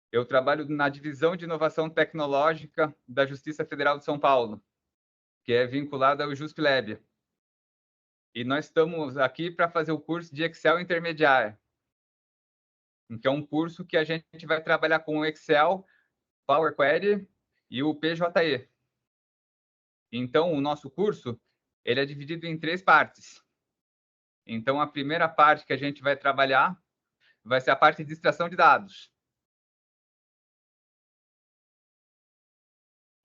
Eu trabalho na Divisão de Inovação Tecnológica da Justiça Federal de São Paulo, que é vinculada ao JustLab. E nós estamos aqui para fazer o curso de Excel intermediário, que é um curso que a gente vai trabalhar com o Excel, Power Query e o PJE. Então, o nosso curso ele é dividido em 3 partes. Então, a primeira parte que a gente vai trabalhar vai ser a parte de extração de dados.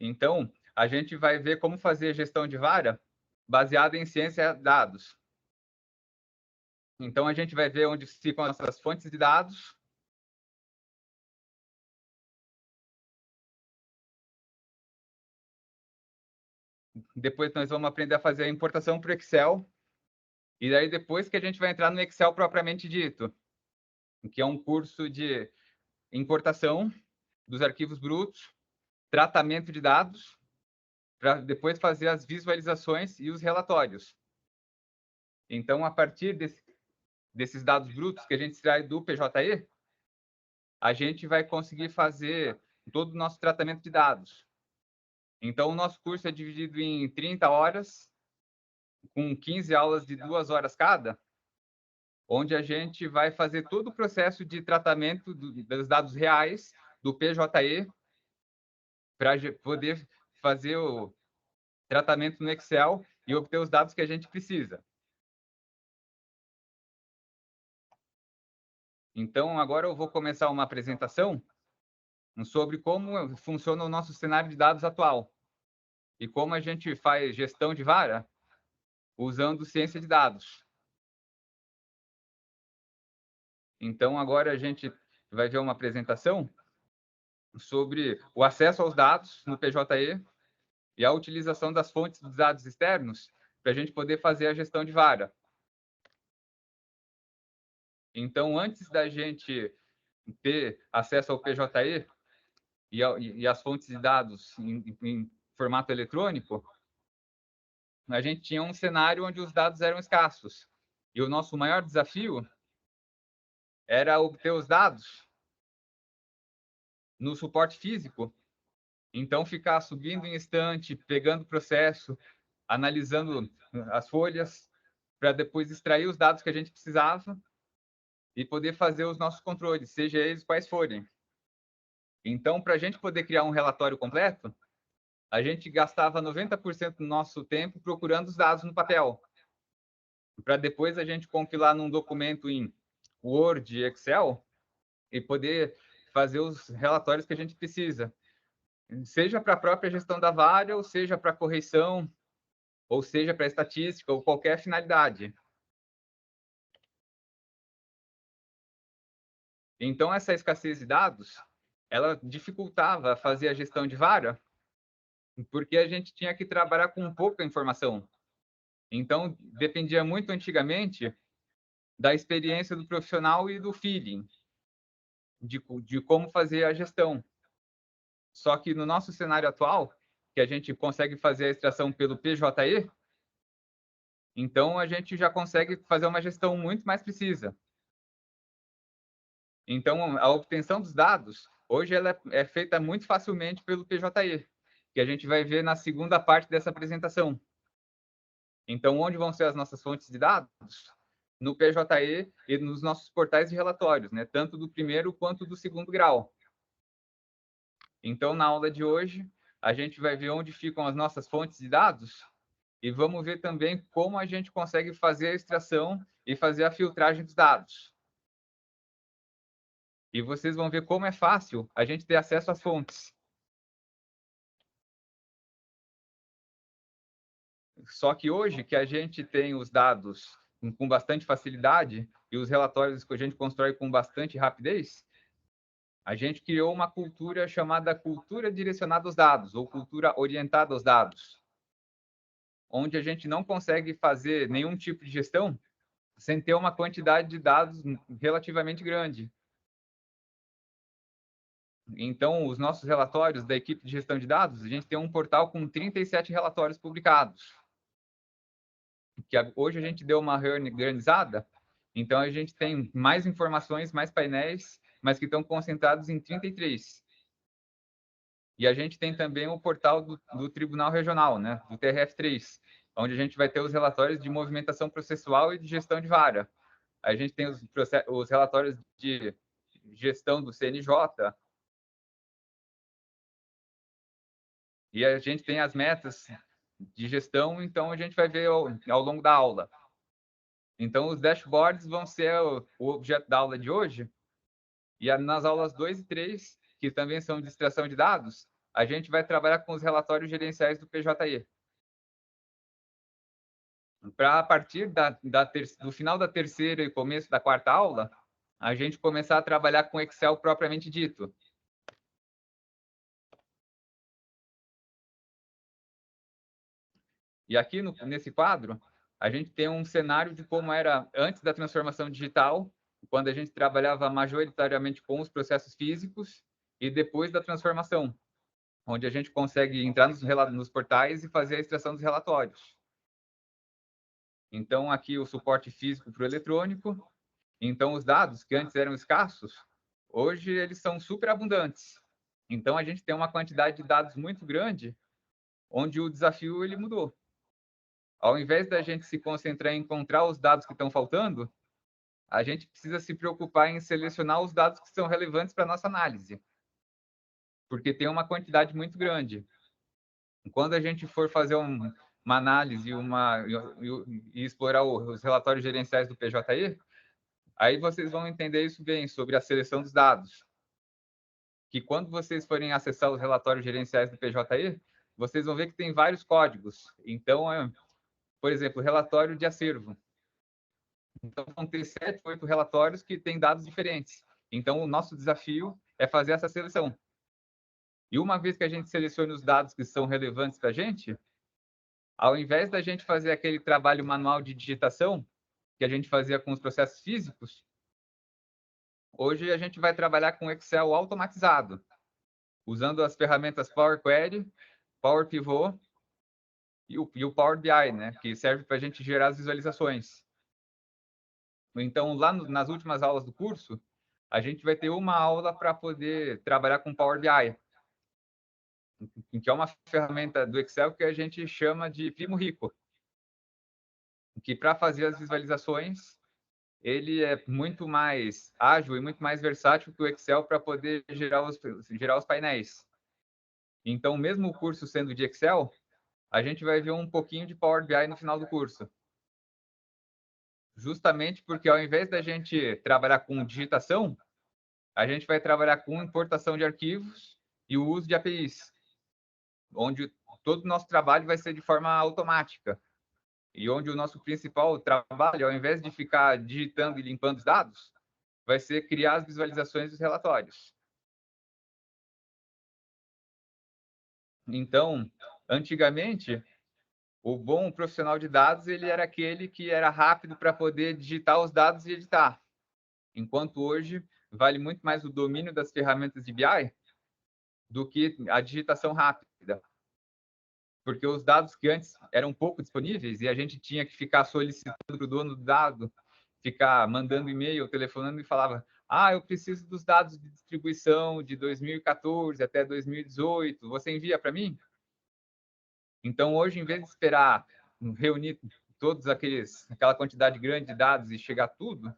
Então, a gente vai ver como fazer gestão de vara baseada em ciência de dados. Então, a gente vai ver onde ficam as nossas fontes de dados. Depois, nós vamos aprender a fazer a importação para o Excel. E daí, depois que a gente vai entrar no Excel propriamente dito, que é um curso de importação dos arquivos brutos, tratamento de dados, para depois fazer as visualizações e os relatórios. Então, a partir desses dados brutos que a gente extrai do PJE, a gente vai conseguir fazer todo o nosso tratamento de dados. Então, o nosso curso é dividido em 30 horas, com 15 aulas de 2 horas cada, onde a gente vai fazer todo o processo de tratamento dos dados reais do PJE para poder fazer o tratamento no Excel e obter os dados que a gente precisa. Então, agora eu vou começar uma apresentação sobre como funciona o nosso cenário de dados atual e como a gente faz gestão de vara usando ciência de dados. Então, agora a gente vai ver uma apresentação sobre o acesso aos dados no PJE e a utilização das fontes dos dados externos para a gente poder fazer a gestão de vara. Então, antes da gente ter acesso ao PJE e as fontes de dados em formato eletrônico, a gente tinha um cenário onde os dados eram escassos. E o nosso maior desafio era obter os dados no suporte físico. Então, ficar subindo em estante, pegando o processo, analisando as folhas, para depois extrair os dados que a gente precisava e poder fazer os nossos controles, seja eles quais forem. Então, para a gente poder criar um relatório completo, a gente gastava 90% do nosso tempo procurando os dados no papel, para depois a gente compilar num documento em Word e Excel e poder fazer os relatórios que a gente precisa, seja para a própria gestão da vara, ou seja para correção, ou seja para estatística, ou qualquer finalidade. Então, essa escassez de dados, ela dificultava fazer a gestão de vara, porque a gente tinha que trabalhar com pouca informação. Então, dependia muito antigamente da experiência do profissional e do feeling, de como fazer a gestão. Só que no nosso cenário atual, que a gente consegue fazer a extração pelo PJE, então a gente já consegue fazer uma gestão muito mais precisa. Então, a obtenção dos dados, hoje ela é feita muito facilmente pelo PJE, que a gente vai ver na segunda parte dessa apresentação. Então, onde vão ser as nossas fontes de dados? No PJE e nos nossos portais de relatórios, né? Tanto do primeiro quanto do segundo grau. Então, na aula de hoje, a gente vai ver onde ficam as nossas fontes de dados e vamos ver também como a gente consegue fazer a extração e fazer a filtragem dos dados. E vocês vão ver como é fácil a gente ter acesso às fontes. Só que hoje que a gente tem os dados com bastante facilidade e os relatórios que a gente constrói com bastante rapidez, a gente criou uma cultura chamada cultura direcionada aos dados, ou cultura orientada aos dados, onde a gente não consegue fazer nenhum tipo de gestão sem ter uma quantidade de dados relativamente grande. Então, os nossos relatórios da equipe de gestão de dados, a gente tem um portal com 37 relatórios publicados. Que hoje a gente deu uma reorganizada, então a gente tem mais informações, mais painéis mas que estão concentrados em 33. E a gente tem também o portal do Tribunal Regional, né, do TRF3, onde a gente vai ter os relatórios de movimentação processual e de gestão de vara. A gente tem os relatórios de gestão do CNJ, e a gente tem as metas de gestão, então a gente vai ver ao longo da aula. Então, os dashboards vão ser o objeto da aula de hoje, e nas aulas 2 e 3, que também são de extração de dados, a gente vai trabalhar com os relatórios gerenciais do PJE. Para, a partir do final da terceira e começo da quarta aula, a gente começar a trabalhar com Excel propriamente dito. E aqui nesse quadro, a gente tem um cenário de como era antes da transformação digital, quando a gente trabalhava majoritariamente com os processos físicos, e depois da transformação, onde a gente consegue entrar nos portais e fazer a extração dos relatórios. Então, aqui o suporte físico para o eletrônico. Então, os dados que antes eram escassos, hoje eles são super abundantes. Então, a gente tem uma quantidade de dados muito grande, onde o desafio ele mudou. Ao invés da gente se concentrar em encontrar os dados que estão faltando, a gente precisa se preocupar em selecionar os dados que são relevantes para a nossa análise, porque tem uma quantidade muito grande. Quando a gente for fazer uma análise e explorar os relatórios gerenciais do PJE, aí vocês vão entender isso bem, sobre a seleção dos dados. Que quando vocês forem acessar os relatórios gerenciais do PJE, vocês vão ver que tem vários códigos. Então, por exemplo, relatório de acervo. Então, vão ter 7, 8 relatórios que têm dados diferentes. Então, o nosso desafio é fazer essa seleção. E uma vez que a gente selecione os dados que são relevantes para a gente, ao invés da gente fazer aquele trabalho manual de digitação, que a gente fazia com os processos físicos, hoje a gente vai trabalhar com Excel automatizado, usando as ferramentas Power Query, Power Pivot e o Power BI, né, que serve para a gente gerar as visualizações. Então, lá nas últimas aulas do curso, a gente vai ter uma aula para poder trabalhar com Power BI, que é uma ferramenta do Excel que a gente chama de primo rico, que para fazer as visualizações, ele é muito mais ágil e muito mais versátil que o Excel para poder gerar os painéis. Então, mesmo o curso sendo de Excel, a gente vai ver um pouquinho de Power BI no final do curso. Justamente porque ao invés da gente trabalhar com digitação, a gente vai trabalhar com importação de arquivos e o uso de APIs, onde todo o nosso trabalho vai ser de forma automática. E onde o nosso principal trabalho, ao invés de ficar digitando e limpando os dados, vai ser criar as visualizações dos relatórios. Então, antigamente, o bom profissional de dados ele era aquele que era rápido para poder digitar os dados e editar. Enquanto hoje, vale muito mais o domínio das ferramentas de BI do que a digitação rápida. Porque os dados que antes eram pouco disponíveis e a gente tinha que ficar solicitando para o dono do dado, ficar mandando e-mail, telefonando e falava: ah, eu preciso dos dados de distribuição de 2014 até 2018, você envia para mim? Então, hoje, em vez de esperar reunir aquela quantidade grande de dados e chegar tudo,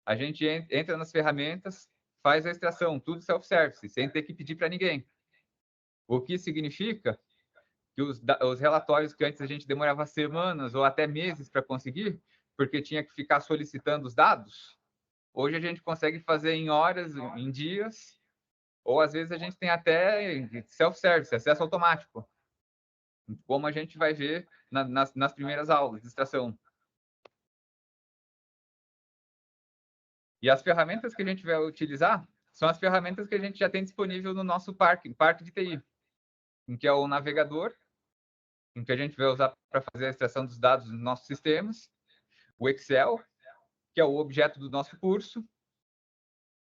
a gente entra nas ferramentas, faz a extração, tudo self-service, sem ter que pedir para ninguém. O que significa que os relatórios que antes a gente demorava semanas ou até meses para conseguir, porque tinha que ficar solicitando os dados, hoje a gente consegue fazer em horas, em dias, ou às vezes a gente tem até self-service, acesso automático, como a gente vai ver nas primeiras aulas de extração. E as ferramentas que a gente vai utilizar são as ferramentas que a gente já tem disponível no nosso parque de TI, que é o navegador, em que a gente vai usar para fazer a extração dos dados dos nossos sistemas, o Excel, que é o objeto do nosso curso.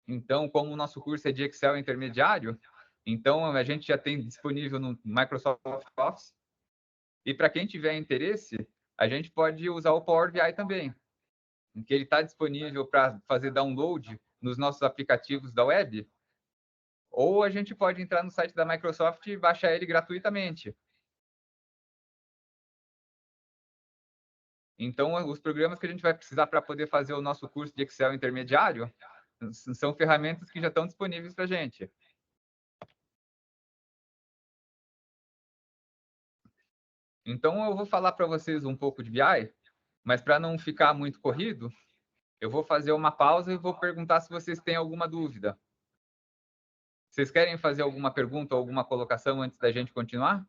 Então, como o nosso curso é de Excel intermediário, então a gente já tem disponível no Microsoft Office. E para quem tiver interesse, a gente pode usar o Power BI também, em que ele está disponível para fazer download nos nossos aplicativos da web, ou a gente pode entrar no site da Microsoft e baixar ele gratuitamente. Então, os programas que a gente vai precisar para poder fazer o nosso curso de Excel intermediário são ferramentas que já estão disponíveis para a gente. Então, eu vou falar para vocês um pouco de BI, mas para não ficar muito corrido, eu vou fazer uma pausa e vou perguntar se vocês têm alguma dúvida. Vocês querem fazer alguma pergunta ou alguma colocação antes da gente continuar?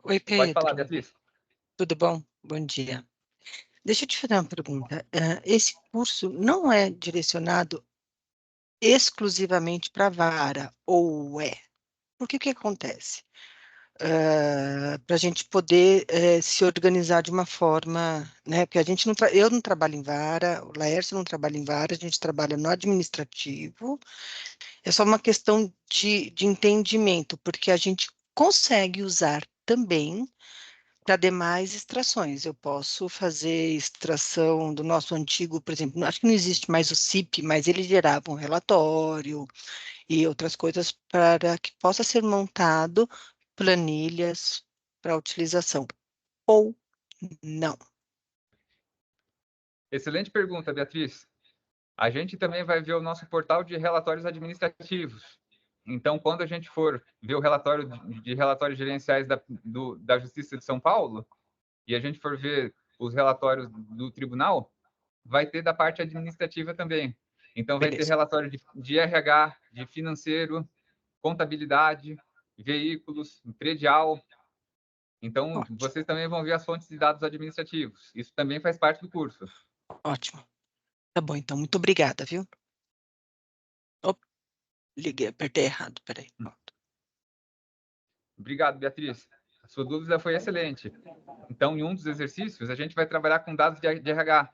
Oi, Pode falar, Pedro. Beatriz. Tudo bom? Bom dia. Deixa eu te fazer uma pergunta. Esse curso não é direcionado exclusivamente para a vara, ou é? Porque o que acontece? Para a gente poder se organizar de uma forma, né? Porque a gente não eu não trabalho em vara, o Laércio não trabalha em vara, a gente trabalha no administrativo. É só uma questão de entendimento, porque a gente consegue usar também para demais extrações. Eu posso fazer extração do nosso antigo, por exemplo, acho que não existe mais o CIP, mas ele gerava um relatório e outras coisas para que possa ser montado planilhas para utilização. Ou não. Excelente pergunta, Beatriz. A gente também vai ver o nosso portal de relatórios administrativos. Então, quando a gente for ver o relatório de relatórios gerenciais da Justiça de São Paulo, e a gente for ver os relatórios do tribunal, vai ter da parte administrativa também. Então, vai ter Beleza. relatório de RH, de financeiro, contabilidade, veículos, predial. Então, Ótimo. vocês também vão ver as fontes de dados administrativos. Isso também faz parte do curso. Ótimo. Tá bom, então. Muito obrigada, viu? Opa, liguei, apertei errado. Peraí. Pronto. Obrigado, Beatriz. A sua dúvida foi excelente. Então, em um dos exercícios, a gente vai trabalhar com dados de RH.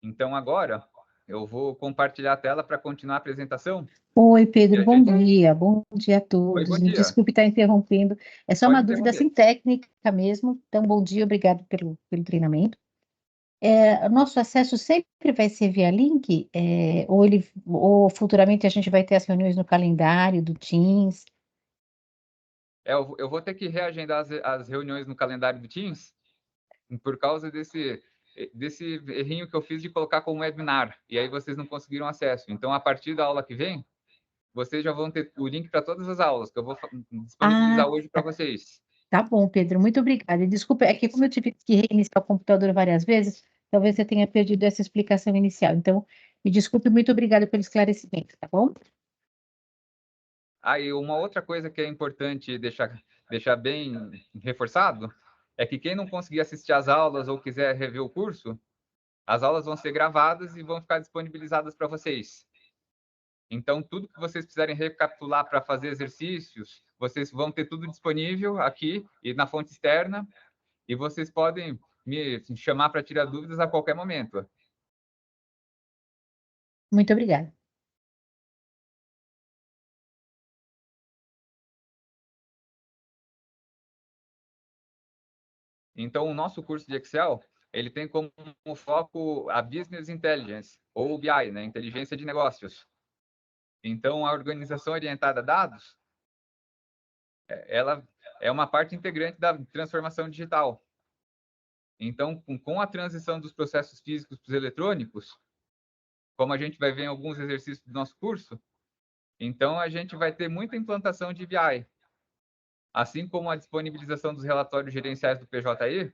Então, agora, eu vou compartilhar a tela para continuar a apresentação. Oi, Pedro, bom dia a Oi, todos. bom dia. Desculpe estar interrompendo, é só Pode uma dúvida interromper. assim técnica mesmo, então bom dia, obrigado pelo treinamento. O nosso acesso sempre vai ser via link, ou futuramente a gente vai ter as reuniões no calendário do Teams? Eu vou ter que reagendar as reuniões no calendário do Teams por causa desse errinho que eu fiz de colocar como webinar, e aí vocês não conseguiram acesso. Então, a partir da aula que vem, vocês já vão ter o link para todas as aulas, que eu vou disponibilizar hoje para vocês. Tá bom, Pedro, muito obrigada. Desculpa, é que como eu tive que reiniciar o computador várias vezes, talvez eu tenha perdido essa explicação inicial. Então, me desculpe, muito obrigada pelo esclarecimento, tá bom? Aí, uma outra coisa que é importante deixar bem reforçado é que quem não conseguir assistir às aulas ou quiser rever o curso, as aulas vão ser gravadas e vão ficar disponibilizadas para vocês. Então, tudo que vocês precisarem recapitular para fazer exercícios, vocês vão ter tudo disponível aqui e na fonte externa, e vocês podem me chamar para tirar dúvidas a qualquer momento. Muito obrigada. Então, o nosso curso de Excel, ele tem como foco a Business Intelligence, ou BI, né? Inteligência de negócios. Então, a organização orientada a dados, ela é uma parte integrante da transformação digital. Então, com a transição dos processos físicos para os eletrônicos, como a gente vai ver em alguns exercícios do nosso curso, então a gente vai ter muita implantação de BI, assim como a disponibilização dos relatórios gerenciais do PJE,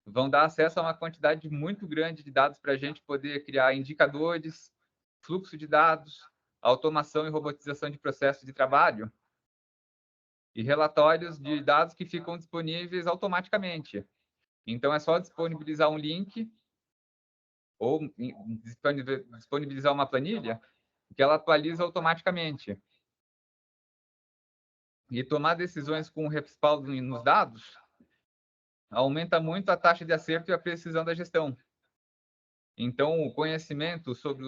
vão dar acesso a uma quantidade muito grande de dados para a gente poder criar indicadores, fluxo de dados, automação e robotização de processos de trabalho e relatórios de dados que ficam disponíveis automaticamente. Então, é só disponibilizar um link ou disponibilizar uma planilha que ela atualiza automaticamente. E tomar decisões com respaldo nos dados aumenta muito a taxa de acerto e a precisão da gestão. Então, o conhecimento sobre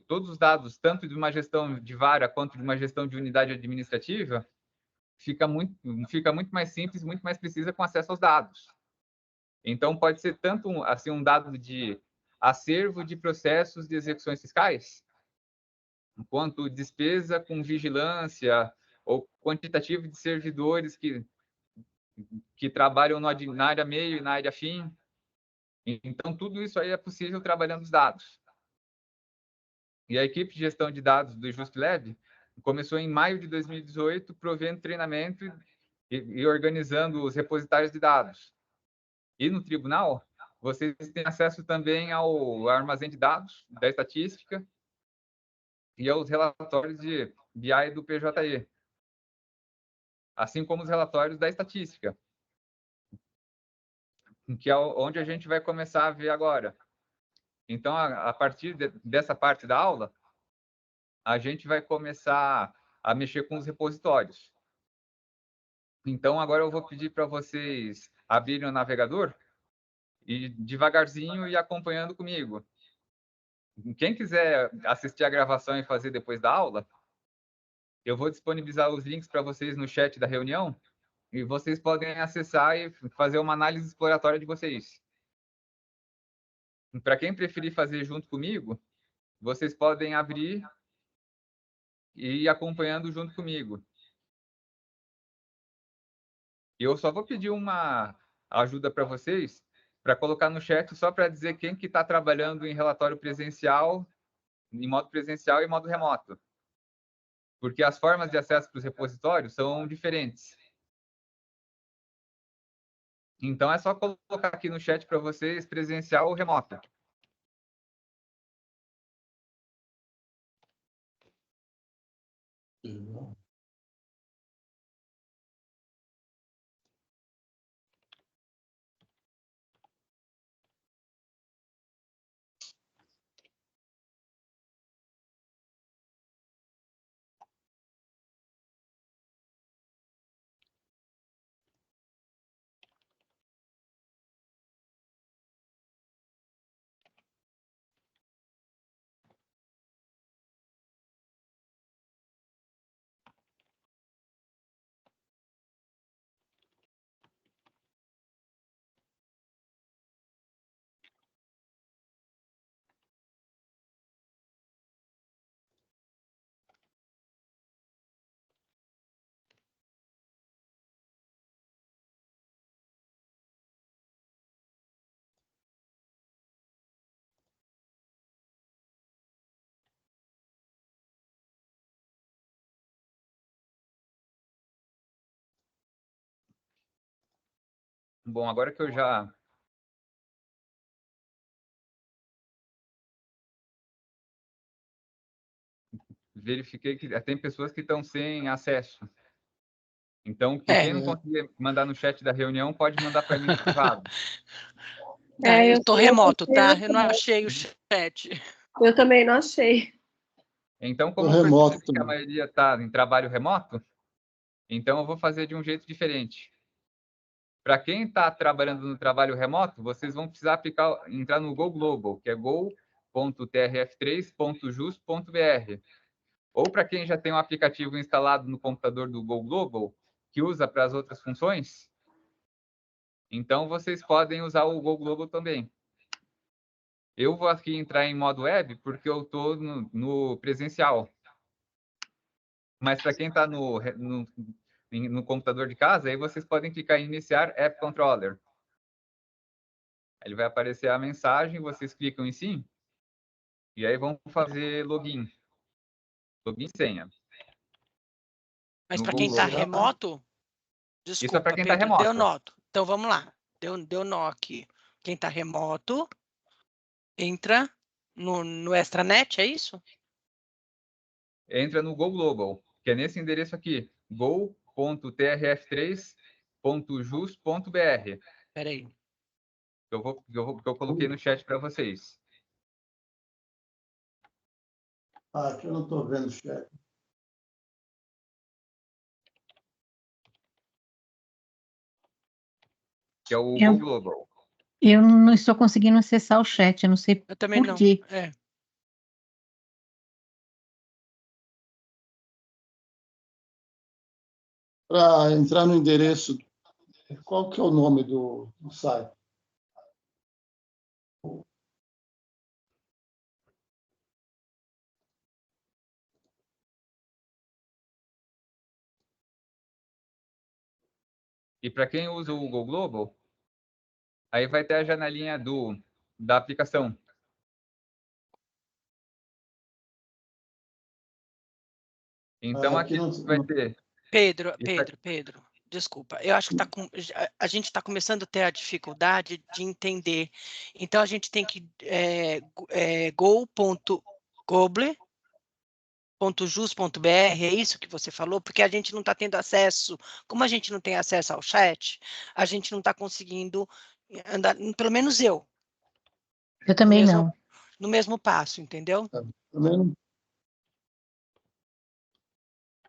todos os dados, tanto de uma gestão de vara quanto de uma gestão de unidade administrativa, fica muito mais simples, muito mais precisa com acesso aos dados. Então, pode ser tanto assim um dado de acervo de processos de execuções fiscais, quanto despesa com vigilância ou quantitativo de servidores que trabalham na área meio e na área fim. Então, tudo isso aí é possível trabalhando os dados. E a equipe de gestão de dados do JustLab começou em maio de 2018, provendo treinamento e organizando os repositários de dados. E no tribunal, vocês têm acesso também ao armazém de dados da estatística e aos relatórios de BI do PJE, assim como os relatórios da estatística, que é onde a gente vai começar a ver agora. Então, a partir dessa parte da aula, a gente vai começar a mexer com os repositórios. Então, agora eu vou pedir para vocês abrirem o navegador e devagarzinho ir acompanhando comigo. Quem quiser assistir a gravação e fazer depois da aula, eu vou disponibilizar os links para vocês no chat da reunião e vocês podem acessar e fazer uma análise exploratória de vocês. Para quem preferir fazer junto comigo, vocês podem abrir e ir acompanhando junto comigo. E eu só vou pedir uma ajuda para vocês, para colocar no chat só para dizer quem que está trabalhando em relatório presencial, em modo presencial e modo remoto. Porque as formas de acesso para os repositórios são diferentes. Então, é só colocar aqui no chat para vocês presencial ou remoto. Bom, agora que eu já verifiquei que tem pessoas que estão sem acesso. Então, quem não conseguir mandar no chat da reunião, pode mandar para mim no privado. Tá, eu estou remoto, tá? Eu não remoto. achei o chat. Eu também não achei. Então, como eu percebi que a maioria está em trabalho remoto, então eu vou fazer de um jeito diferente. Para quem está trabalhando no trabalho remoto, vocês vão precisar entrar no Go Global, que é go.trf3.jus.br. Ou para quem já tem um aplicativo instalado no computador do Go Global, que usa para as outras funções, então vocês podem usar o Go Global também. Eu vou aqui entrar em modo web porque eu estou no presencial. Mas para quem está no computador de casa, aí vocês podem clicar em iniciar App Controller. Ele vai aparecer a mensagem, vocês clicam em sim, e aí vão fazer login. Login e senha. Mas para quem está remoto, desculpa, isso é para quem Pedro, está remoto. deu nó. Então, vamos lá. Deu nó aqui. Quem está remoto, entra no extranet, é isso? Entra no Go Global, que é nesse endereço aqui, go.trf3.jus.br. Espera aí. Que eu coloquei no chat para vocês. Aqui eu não estou vendo o chat. Que é o Go Global. Eu não estou conseguindo acessar o chat, eu não sei Eu também por não. quê. É. Para entrar no endereço, qual que é o nome do site? E para quem usa o Google Global, aí vai ter a janelinha da aplicação. Então, Aqui aqui não, vai ter... Pedro, Isso Pedro, desculpa. Eu acho que a gente está começando a ter a dificuldade de entender. Então, a gente tem que go.jus.br, é isso que você falou? Porque a gente não está tendo acesso. Como a gente não tem acesso ao chat, a gente não está conseguindo andar, pelo menos eu, Eu também não. no mesmo passo, entendeu? também não.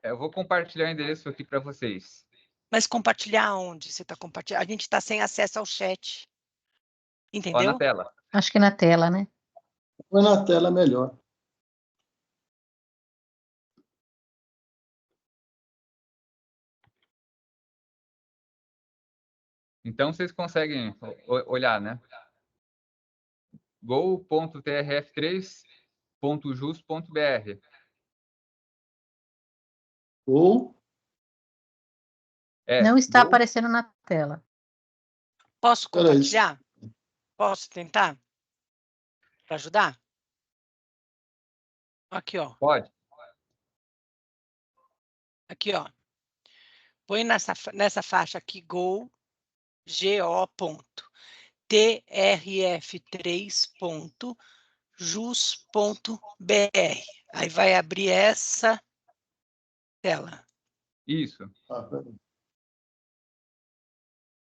Eu vou compartilhar o endereço aqui para vocês. Mas compartilhar onde você está compartilhando? A gente está sem acesso ao chat. Ó, na Entendeu? tela. Acho que na tela, né? Põe na tela melhor. Então, vocês conseguem olhar, né? go.trf3.jus.br. Ou, Não está go. aparecendo na tela. Posso peraí, compartilhar? Posso tentar? Para ajudar? Aqui, ó. Pode. Aqui, ó. Põe nessa faixa aqui, go.trf3.jus.br. Aí vai abrir essa tela. Isso. peraí.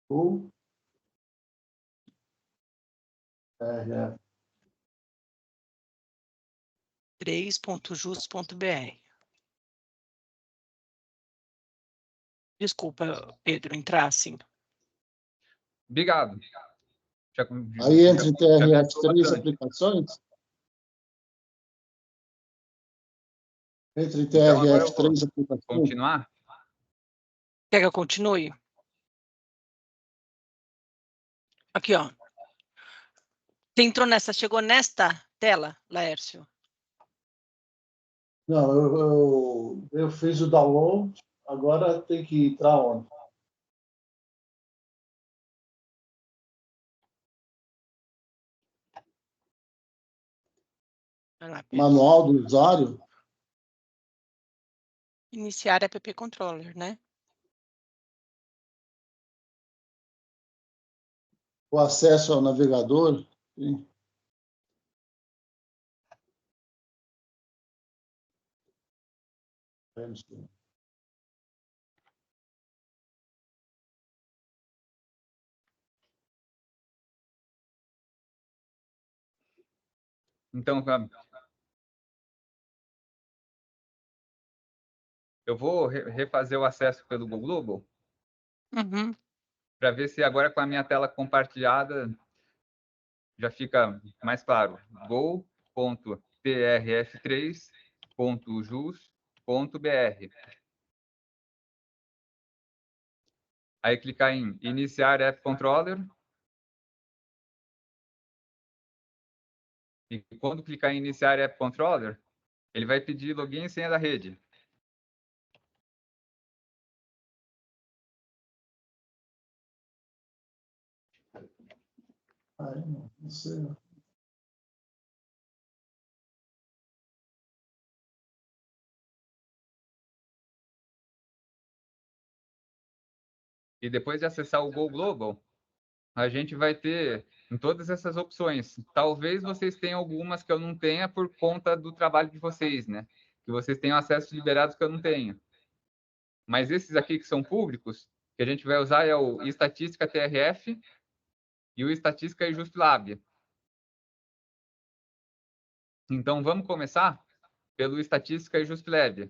Ou, RF. 3.jus.br. Desculpa, Pedro, entrar assim. Obrigado. Aí entre já TRF3 bastante. aplicações? Entre Então, agora eu vou TRF3 aplicações? continuar. Quer que eu continue? Aqui, ó. Você entrou chegou nesta tela, Laércio? Não, eu fiz o download, agora tem que entrar onde? Vai lá, Pedro. Manual do usuário? Iniciar app controller, né? O acesso ao navegador? Sim. Então, eu vou refazer o acesso pelo Google Global Uhum. para ver se agora com a minha tela compartilhada já fica mais claro. go.trf3.jus.br. Aí clicar em iniciar App Controller. E quando clicar em iniciar App Controller, ele vai pedir login e senha da rede. Não sei. E depois de acessar o Go Global, a gente vai ter em todas essas opções. Talvez vocês tenham algumas que eu não tenha por conta do trabalho de vocês, né? Que vocês tenham acessos liberados que eu não tenho. Mas esses aqui que são públicos, que a gente vai usar é o Estatística TRF e o Estatística e JustLab. Então, vamos começar pelo Estatística e JustLab.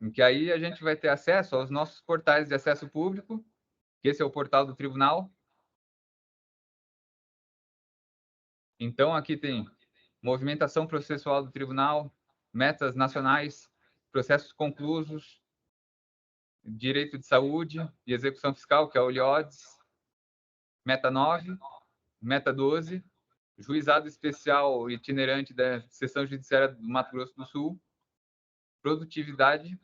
Em que aí a gente vai ter acesso aos nossos portais de acesso público, que esse é o portal do tribunal, Então, aqui tem movimentação processual do tribunal, metas nacionais, processos conclusos, direito de saúde e execução fiscal, que é o LIODES, meta 9, meta 12, juizado especial itinerante da seção judiciária do Mato Grosso do Sul, produtividade,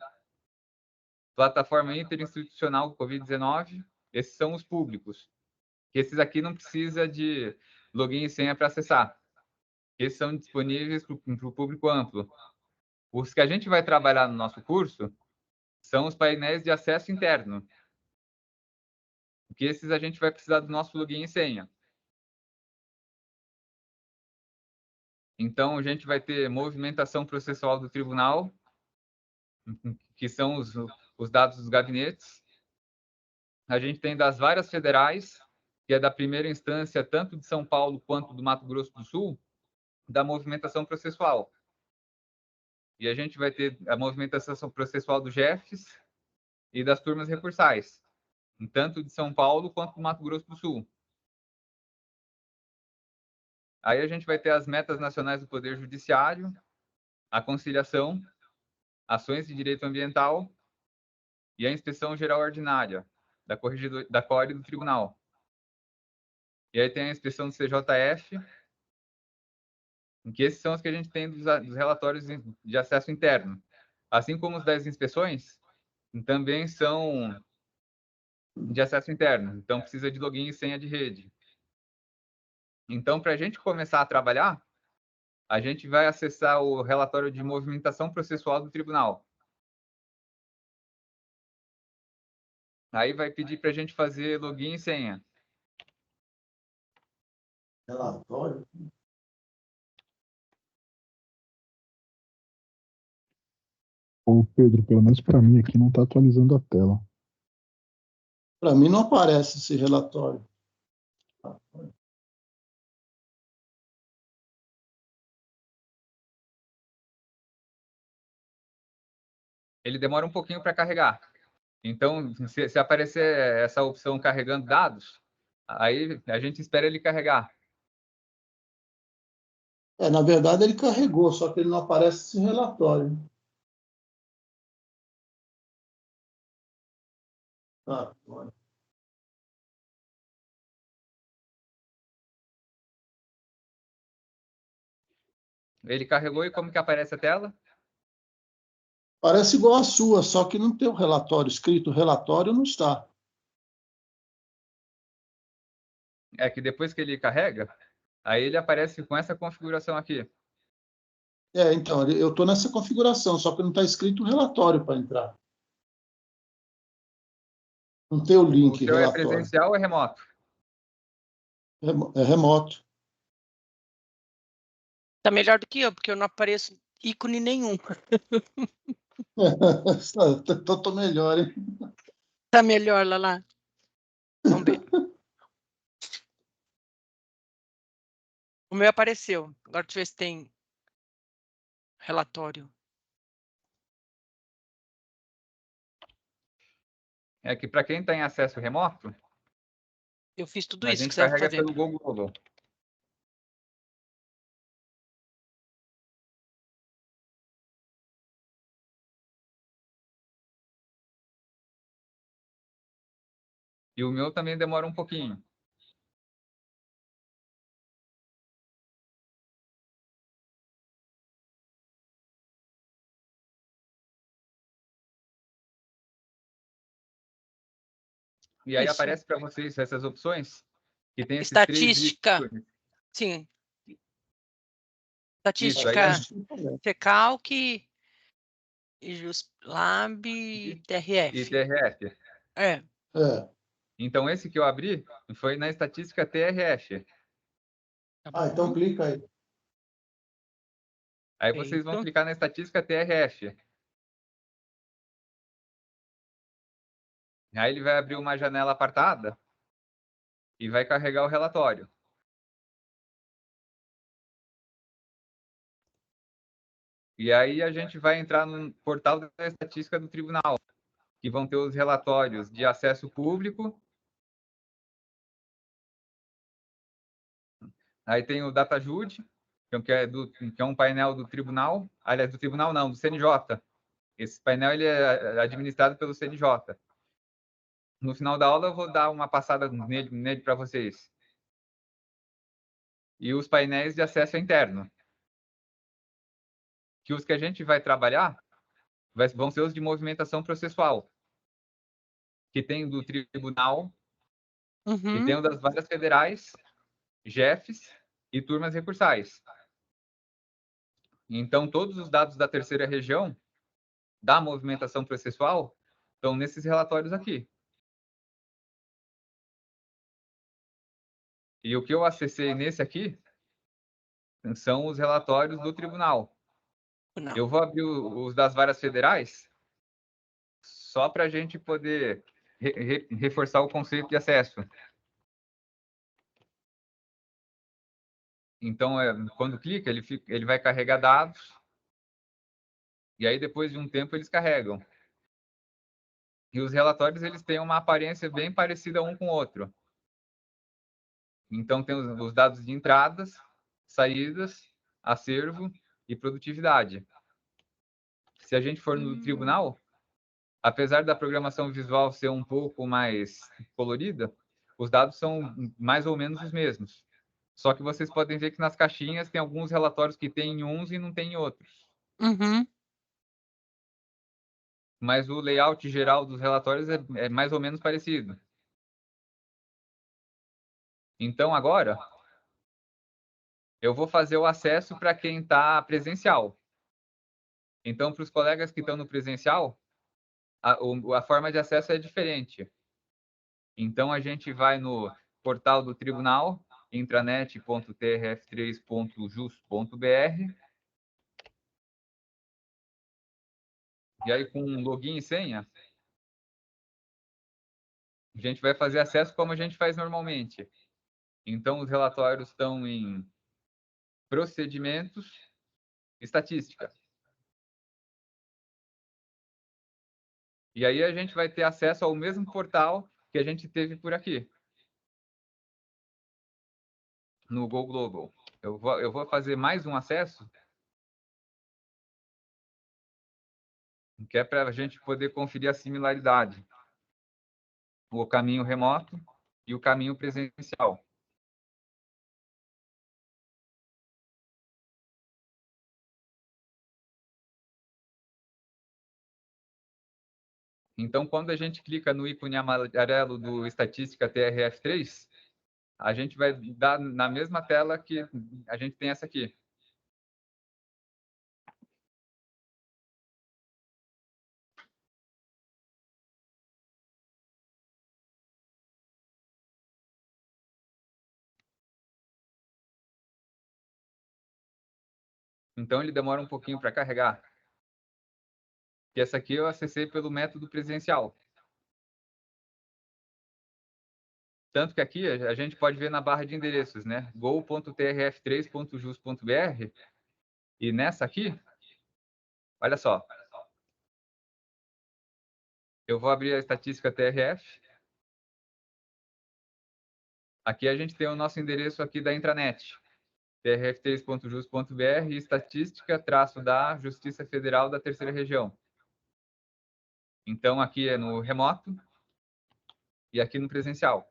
plataforma interinstitucional Covid-19, esses são os públicos. Esses aqui não precisa de login e senha para acessar. Esses são disponíveis para o público amplo. Os que a gente vai trabalhar no nosso curso são os painéis de acesso interno. Porque esses a gente vai precisar do nosso login e senha. Então, a gente vai ter movimentação processual do tribunal, que são os dados dos gabinetes. A gente tem das várias federais, que é da primeira instância, tanto de São Paulo quanto do Mato Grosso do Sul, da movimentação processual. E a gente vai ter a movimentação processual do GEFES e das turmas recursais, tanto de São Paulo quanto do Mato Grosso do Sul. Aí a gente vai ter as metas nacionais do Poder Judiciário, a conciliação, ações de direito ambiental e a inspeção geral ordinária da CORE do Tribunal. E aí tem a inspeção do CJF, que esses são os que a gente tem dos relatórios de acesso interno. Assim como os das inspeções, também são de acesso interno. Então, precisa de login e senha de rede. Então, para a gente começar a trabalhar, a gente vai acessar o relatório de movimentação processual do tribunal. Aí vai pedir para a gente fazer login e senha. Relatório? Ô, Pedro, pelo menos para mim aqui não está atualizando a tela. Para mim não aparece esse relatório. Ele demora um pouquinho para carregar. Então, se aparecer essa opção carregando dados, aí a gente espera ele carregar. Na verdade, ele carregou, só que ele não aparece esse relatório. Olha. Ele carregou e como que aparece a tela? Parece igual a sua, só que não tem o relatório escrito. O relatório não está. É que depois que ele carrega, aí ele aparece com essa configuração aqui. Então, eu estou nessa configuração, só que não está escrito o relatório para entrar. Não tem o link. O seu relatório. é presencial ou é remoto? É remoto. Tá melhor do que eu, porque eu não apareço ícone nenhum. Tô melhor, hein? Tá melhor, Lala? Vamos ver. O meu apareceu. Agora deixa eu ver se tem relatório. É que para quem está em acesso remoto, Eu fiz tudo a isso que gente você vai carrega fazer. pelo Google. E o meu também demora um pouquinho. E aí Isso. aparece para vocês essas opções que tem esses Estatística. 3 ícones. Sim. Isso, aí Estatística FECALC, JustLab e e TRF. TRF. É. Então, esse que eu abri foi na estatística TRF. Tá bom. Então clica aí. Aí vocês vão clicar na estatística TRF. Aí ele vai abrir uma janela apartada e vai carregar o relatório. E aí a gente vai entrar no portal da estatística do tribunal, que vão ter os relatórios de acesso público. Aí tem o DataJud, que é um painel do tribunal. Aliás, do tribunal não, do CNJ. Esse painel ele é administrado pelo CNJ. No final da aula eu vou dar uma passada nele para vocês. E os painéis de acesso interno. Que os que a gente vai trabalhar vão ser os de movimentação processual. Que tem do tribunal, e tem o das varas federais, jefes e turmas recursais. Então, todos os dados da terceira região, da movimentação processual, estão nesses relatórios aqui. E o que eu acessei nesse aqui são os relatórios do tribunal. Não. Eu vou abrir os das varas federais só para a gente poder reforçar o conceito de acesso. Então, quando clica, ele vai carregar dados, e aí depois de um tempo eles carregam. E os relatórios eles têm uma aparência bem parecida um com o outro. Então, tem os dados de entradas, saídas, acervo e produtividade. Se a gente for no tribunal, apesar da programação visual ser um pouco mais colorida, os dados são mais ou menos os mesmos. Só que vocês podem ver que nas caixinhas tem alguns relatórios que tem em uns e não tem em outros. Mas o layout geral dos relatórios é mais ou menos parecido. Então, agora, eu vou fazer o acesso para quem está presencial. Então, para os colegas que estão no presencial, a forma de acesso é diferente. Então, a gente vai no portal do tribunal, intranet.trf3.jus.br. E aí, com login e senha, a gente vai fazer acesso como a gente faz normalmente. Então, os relatórios estão em procedimentos, estatística. E aí a gente vai ter acesso ao mesmo portal que a gente teve por aqui, no Go Global. Eu vou fazer mais um acesso, que é para a gente poder conferir a similaridade. O caminho remoto e o caminho presencial. Então, quando a gente clica no ícone amarelo do Estatística TRF3, a gente vai dar na mesma tela que a gente tem essa aqui. Então, ele demora um pouquinho para carregar. E essa aqui eu acessei pelo método presencial. Tanto que aqui a gente pode ver na barra de endereços, né? go.trf3.jus.br. E nessa aqui, olha só. Eu vou abrir a estatística TRF. Aqui a gente tem o nosso endereço aqui da intranet. trf3.jus.br, estatística, traço da Justiça Federal da Terceira Região. Então, aqui é no remoto e aqui no presencial.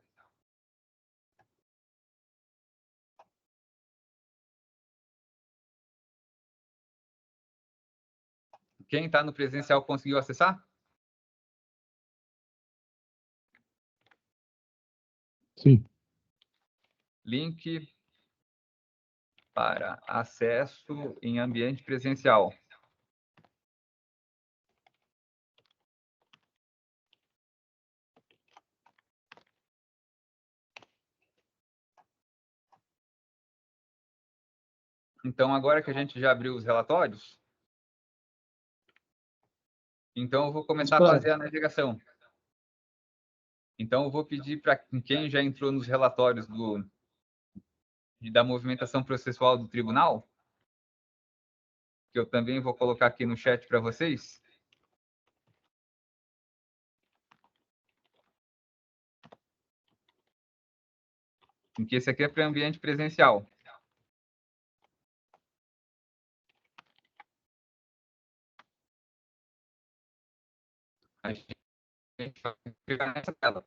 Quem está no presencial conseguiu acessar? Sim. Link para acesso em ambiente presencial. Então, agora que a gente já abriu os relatórios, então eu vou começar a fazer a navegação. Então, eu vou pedir para quem já entrou nos relatórios da movimentação processual do tribunal, que eu também vou colocar aqui no chat para vocês. Porque esse aqui é para ambiente presencial. A gente vai clicar nessa tela.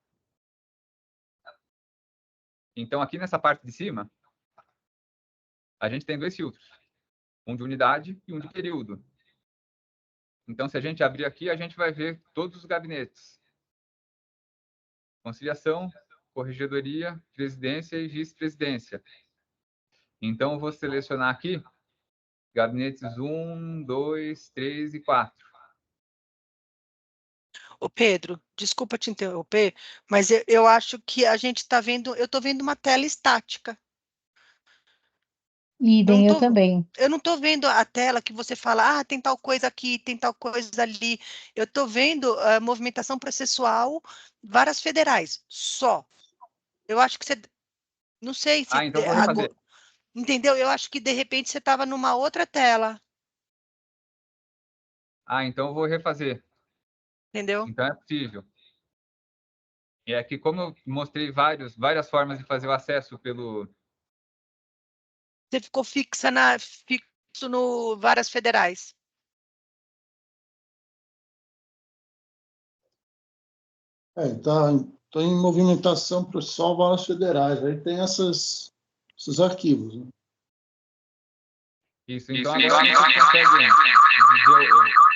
Então, aqui nessa parte de cima, a gente tem dois filtros. Um de unidade e um de período. Então, se a gente abrir aqui, a gente vai ver todos os gabinetes. Conciliação, corregedoria, presidência e vice-presidência. Então, eu vou selecionar aqui gabinetes 1, 2, 3 e 4. Ô Pedro, desculpa te interromper, mas eu acho que a gente está vendo, eu estou vendo uma tela estática. Idem, eu também. Eu não estou vendo a tela que você fala, tem tal coisa aqui, tem tal coisa ali. Eu estou vendo a movimentação processual, varas federais, só. Eu acho que você, não sei se... Então vou refazer. Entendeu? Eu acho que, de repente, você estava numa outra tela. Então eu vou refazer. Entendeu? Então é possível. E aqui, como eu mostrei várias formas de fazer o acesso pelo... Você ficou fixo no varas federais. Tá em movimentação processual varas federais. Aí tem esses arquivos. Né? Isso, então agora a gente consegue dizer...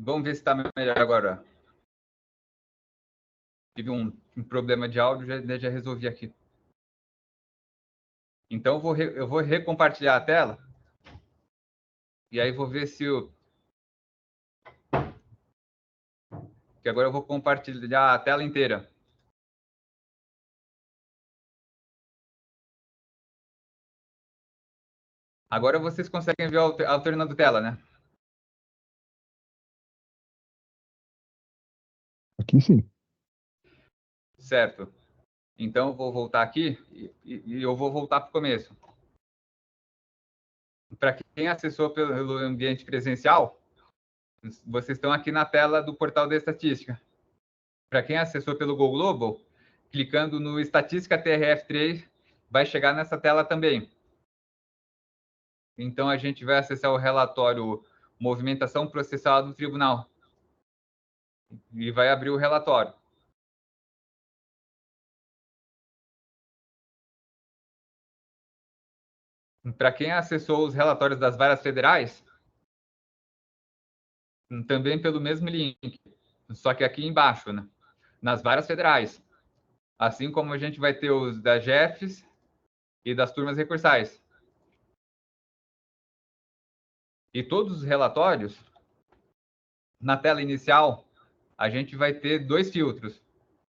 Vamos ver se está melhor agora. Tive um problema de áudio, já resolvi aqui. Então, eu vou recompartilhar a tela. E aí vou ver se o... Que agora eu vou compartilhar a tela inteira. Agora vocês conseguem ver alternando tela, né? Aqui sim. Certo. Então, eu vou voltar aqui e eu vou voltar para o começo. Para quem acessou pelo ambiente presencial, vocês estão aqui na tela do portal da estatística. Para quem acessou pelo Go Global, clicando no Estatística TRF3, vai chegar nessa tela também. Então, a gente vai acessar o relatório Movimentação Processual do Tribunal. E vai abrir o relatório. Para quem acessou os relatórios das varas federais, também pelo mesmo link, só que aqui embaixo, né? Nas varas federais. Assim como a gente vai ter os das GEFs e das turmas recursais. E todos os relatórios, na tela inicial, a gente vai ter dois filtros.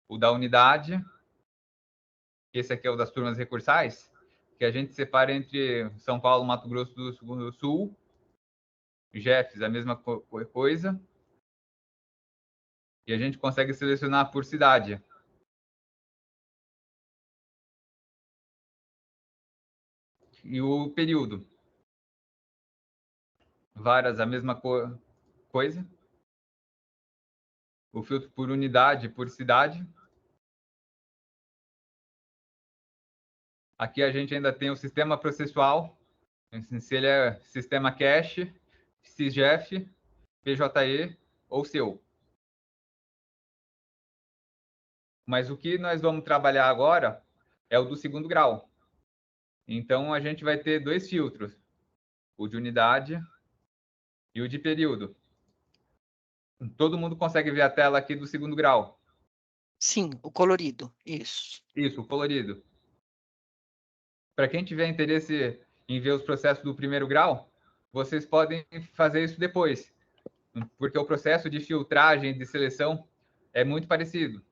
O da unidade, esse aqui é o das turmas recursais, que a gente separa entre São Paulo, Mato Grosso do Sul, GEFs, a mesma coisa, e a gente consegue selecionar por cidade. E o período. Varas, a mesma coisa. O filtro por unidade, por cidade. Aqui a gente ainda tem o sistema processual, se ele é sistema cache, SysGEF, PJE ou seu. Mas o que nós vamos trabalhar agora é o do segundo grau. Então, a gente vai ter dois filtros, o de unidade e o de período. Todo mundo consegue ver a tela aqui do segundo grau? Sim, o colorido, isso. Isso, o colorido. Para quem tiver interesse em ver os processos do primeiro grau, vocês podem fazer isso depois, porque o processo de filtragem e de seleção é muito parecido.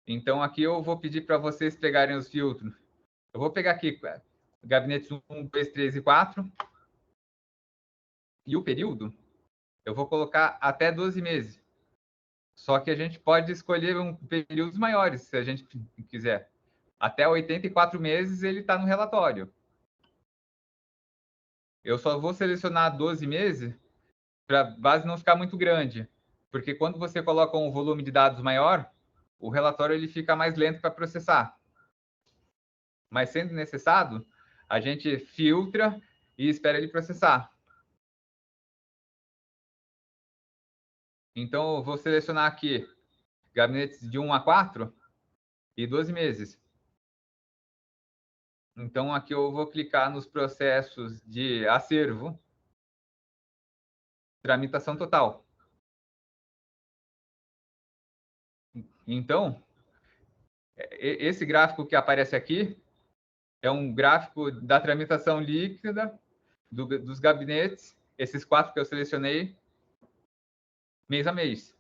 Então, aqui eu vou pedir para vocês pegarem os filtros. Eu vou pegar aqui gabinetes 1, 2, 3 e 4. E o período, eu vou colocar até 12 meses. Só que a gente pode escolher períodos maiores, se a gente quiser. Até 84 meses ele está no relatório. Eu só vou selecionar 12 meses para a base não ficar muito grande. Porque quando você coloca um volume de dados maior, o relatório ele fica mais lento para processar. Mas sendo necessário, a gente filtra e espera ele processar. Então, eu vou selecionar aqui gabinetes de 1 a 4 e 12 meses. Então, aqui eu vou clicar nos processos de acervo, tramitação total. Então, esse gráfico que aparece aqui é um gráfico da tramitação líquida dos gabinetes, esses 4 que eu selecionei, mês a mês.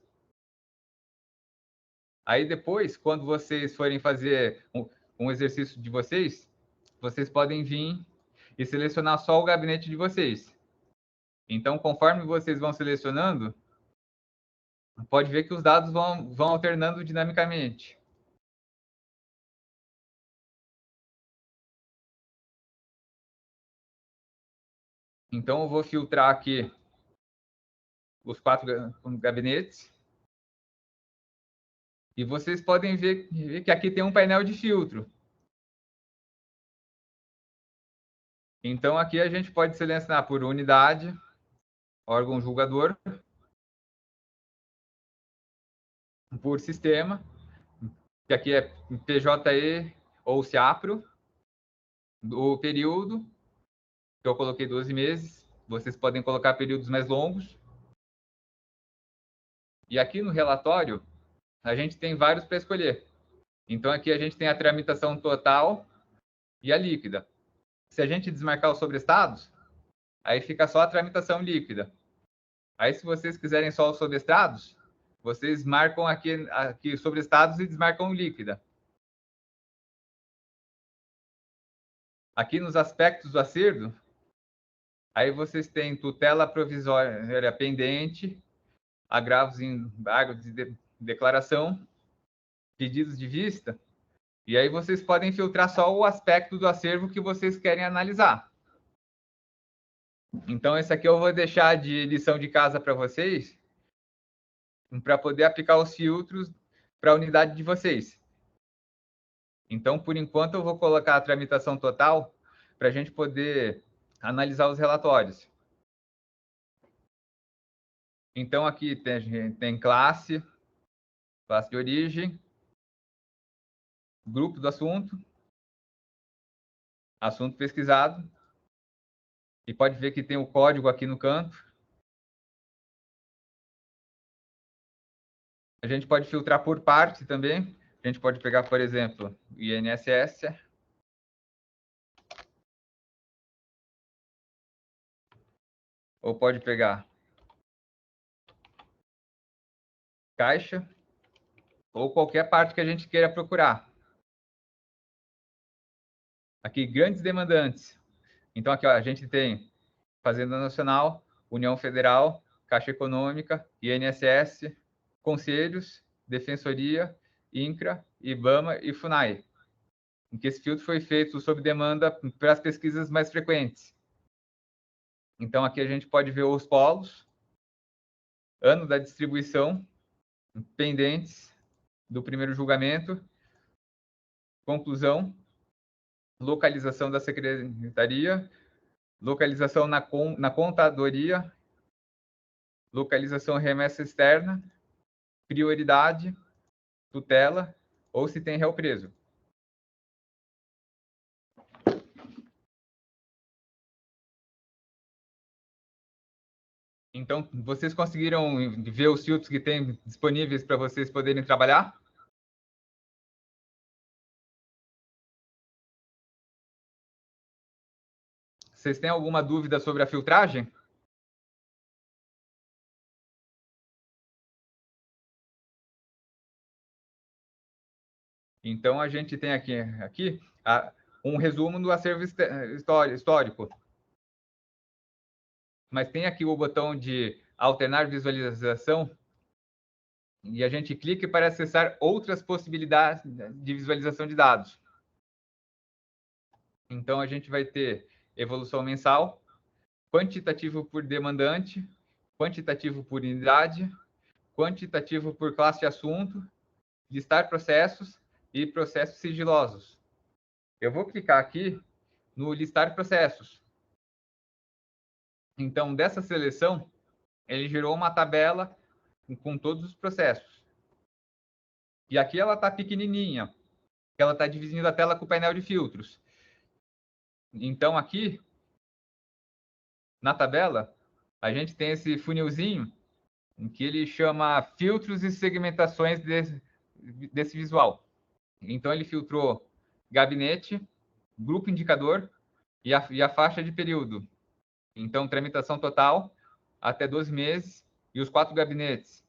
Aí depois, quando vocês forem fazer um exercício de vocês podem vir e selecionar só o gabinete de vocês. Então, conforme vocês vão selecionando, pode ver que os dados vão alternando dinamicamente. Então, eu vou filtrar aqui os 4 gabinetes. E vocês podem ver que aqui tem um painel de filtro. Então, aqui a gente pode selecionar por unidade, órgão julgador, por sistema, que aqui é PJE ou CIAPRO, o período, que eu coloquei 12 meses, vocês podem colocar períodos mais longos. E aqui no relatório, a gente tem vários para escolher. Então, aqui a gente tem a tramitação total e a líquida. Se a gente desmarcar os sobrestados, aí fica só a tramitação líquida. Aí, se vocês quiserem só os sobrestados, vocês marcam aqui sobrestados e desmarcam líquida. Aqui nos aspectos do acervo, aí vocês têm tutela provisória pendente, agravos de declaração, pedidos de vista, e aí vocês podem filtrar só o aspecto do acervo que vocês querem analisar. Então, esse aqui eu vou deixar de lição de casa para vocês, para poder aplicar os filtros para a unidade de vocês. Então, por enquanto, eu vou colocar a tramitação total para a gente poder analisar os relatórios. Então, aqui tem classe de origem, grupo do assunto pesquisado, e pode ver que tem o código aqui no canto. A gente pode filtrar por parte também. A gente pode pegar, por exemplo, o INSS. Ou pode pegar Caixa, ou qualquer parte que a gente queira procurar. Aqui, grandes demandantes. Então, aqui ó, a gente tem Fazenda Nacional, União Federal, Caixa Econômica, INSS, Conselhos, Defensoria, INCRA, IBAMA e FUNAI. Em que esse filtro foi feito sob demanda para as pesquisas mais frequentes. Então, aqui a gente pode ver os polos, ano da distribuição, pendentes do primeiro julgamento, conclusão, localização da secretaria, localização na contadoria, localização remessa externa, prioridade, tutela ou se tem réu preso. Então, vocês conseguiram ver os filtros que tem disponíveis para vocês poderem trabalhar? Vocês têm alguma dúvida sobre a filtragem? Então, a gente tem aqui um resumo do acervo histórico. Mas tem aqui o botão de alternar visualização, e a gente clica para acessar outras possibilidades de visualização de dados. Então, a gente vai ter evolução mensal, quantitativo por demandante, quantitativo por unidade, quantitativo por classe de assunto, listar processos e processos sigilosos. Eu vou clicar aqui no listar processos. Então, dessa seleção, ele gerou uma tabela com todos os processos. E aqui ela está pequenininha, ela está dividindo a tela com o painel de filtros. Então, aqui, na tabela, a gente tem esse funilzinho, em que ele chama filtros e segmentações desse visual. Então, ele filtrou gabinete, grupo indicador e a faixa de período. Então, tramitação total, até 12 meses, e os 4 gabinetes.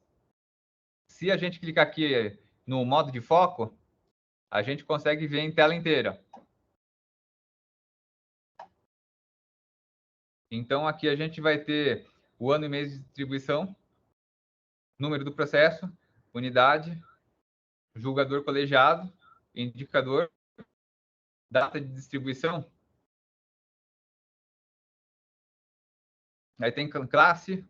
Se a gente clicar aqui no modo de foco, a gente consegue ver em tela inteira. Então, aqui a gente vai ter o ano e mês de distribuição, número do processo, unidade, julgador colegiado, indicador, data de distribuição. Aí tem classe,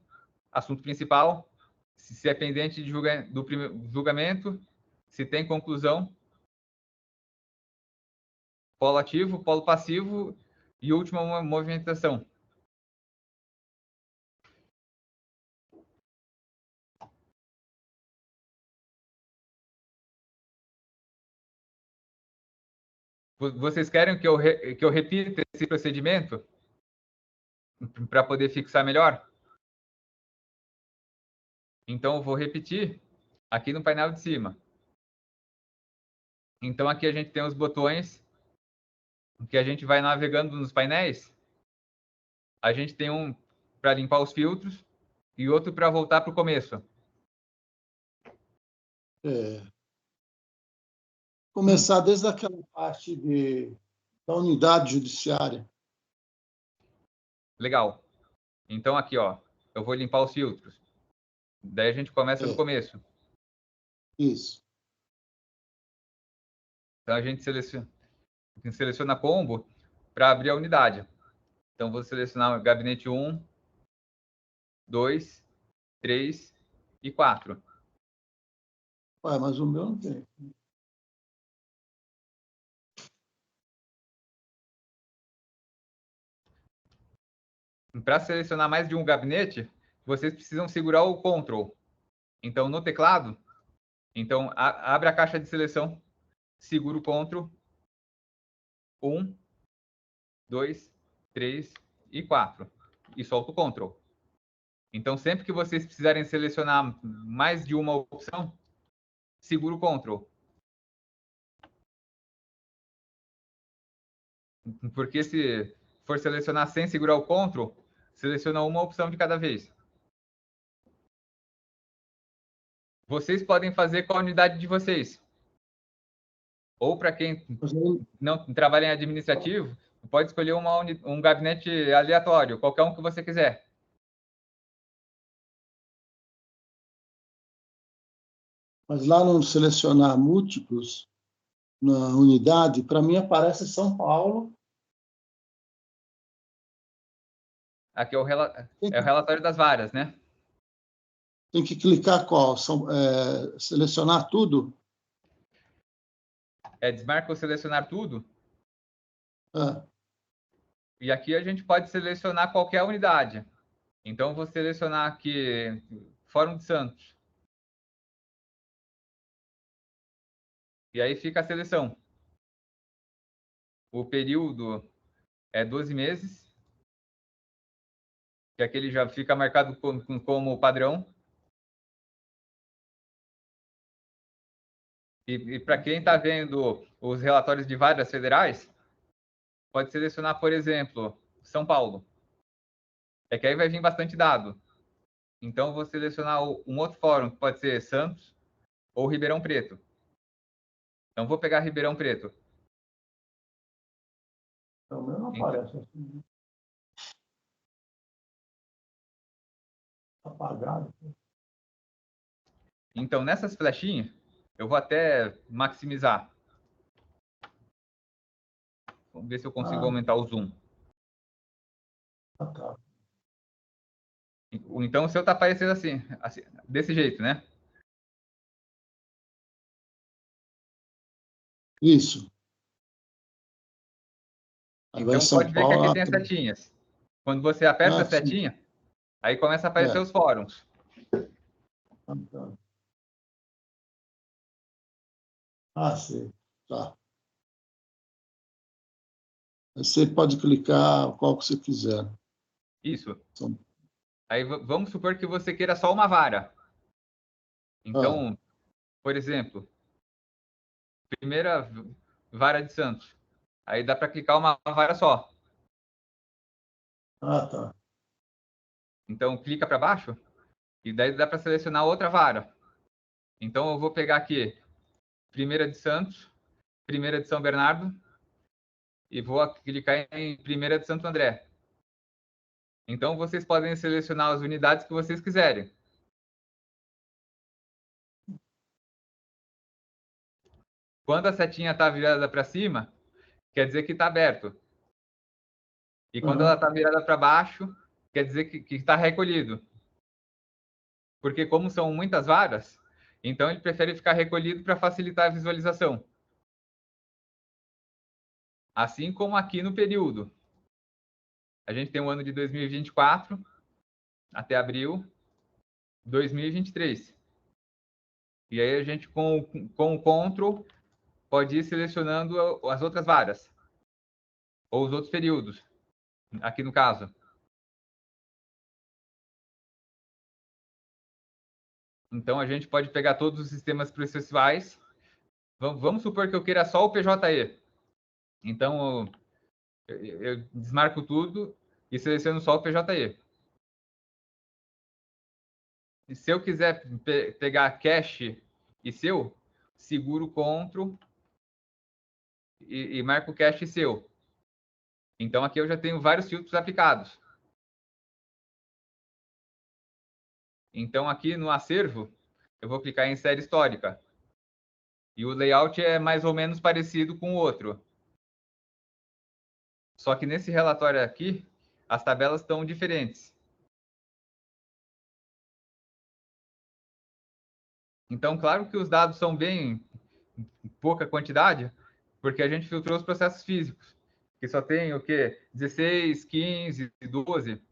assunto principal, se é pendente de do julgamento, se tem conclusão, polo ativo, polo passivo e última movimentação. Vocês querem que eu repita esse procedimento para poder fixar melhor? Então, eu vou repetir aqui no painel de cima. Então, aqui a gente tem os botões que a gente vai navegando nos painéis. A gente tem um para limpar os filtros e outro para voltar para o começo. Começar desde aquela parte da unidade judiciária. Legal. Então, aqui, ó, eu vou limpar os filtros. Daí a gente começa do começo. Isso. Então, a gente seleciona combo para abrir a unidade. Então, vou selecionar o gabinete 1, 2, 3 e 4. Ué, mas o meu não tem. Para selecionar mais de um gabinete, vocês precisam segurar o Ctrl. Então, no teclado, então, abre a caixa de seleção, segura o Ctrl, 1, 2, 3 e 4, e solta o Ctrl. Então, sempre que vocês precisarem selecionar mais de uma opção, segura o Ctrl. Porque se for selecionar sem segurar o Ctrl, seleciona uma opção de cada vez. Vocês podem fazer com a unidade de vocês. Ou para quem não trabalha em administrativo, pode escolher um gabinete aleatório, qualquer um que você quiser. Mas lá no selecionar múltiplos, na unidade, para mim aparece São Paulo. Aqui é o relatório das varas, né? Tem que clicar qual? Selecionar tudo? Desmarca ou selecionar tudo. Ah. E aqui a gente pode selecionar qualquer unidade. Então, eu vou selecionar aqui Fórum de Santos. E aí fica a seleção. O período é 12 meses. Que aquele já fica marcado como padrão. E para quem está vendo os relatórios de varas federais, pode selecionar, por exemplo, São Paulo. É que aí vai vir bastante dado. Então, vou selecionar um outro fórum, que pode ser Santos ou Ribeirão Preto. Então, vou pegar Ribeirão Preto. O meu não Então- aparece assim. Apagado. Então, nessas flechinhas, eu vou até maximizar. Vamos ver se eu consigo aumentar o zoom. Tá. Então, o seu está aparecendo assim, desse jeito, né? Isso. Aí vai Então, São pode ver que Paulo. aqui tem as setinhas. Quando você aperta a sim. setinha, aí começa a aparecer É. os fóruns. Sim. Tá. Você pode clicar qual que você quiser. Isso. São- Aí vamos supor que você queira só uma vara. Então, por exemplo, primeira vara de Santos. Aí dá para clicar uma vara só. Tá. Então, clica para baixo e daí dá para selecionar outra vara. Então, eu vou pegar aqui primeira de Santos, primeira de São Bernardo e vou clicar em primeira de Santo André. Então, vocês podem selecionar as unidades que vocês quiserem. Quando a setinha está virada para cima, quer dizer que está aberto. E quando ela está virada para baixo, quer dizer que está recolhido. Porque como são muitas varas, então ele prefere ficar recolhido para facilitar a visualização. Assim como aqui no período. A gente tem o ano de 2024 até abril 2023. E aí a gente, com o Ctrl, pode ir selecionando as outras varas. Ou os outros períodos, aqui no caso. Então, a gente pode pegar todos os sistemas processuais. Vamos supor que eu queira só o PJE. Então, eu desmarco tudo e seleciono só o PJE. E se eu quiser pegar cache e seu, seguro Ctrl e marco cache seu. Então, aqui eu já tenho vários filtros aplicados. Então, aqui no acervo, eu vou clicar em série histórica. E o layout é mais ou menos parecido com o outro. Só que nesse relatório aqui, as tabelas estão diferentes. Então, claro que os dados são bem pouca quantidade, porque a gente filtrou os processos físicos, que só tem o quê? 16, 15, 12.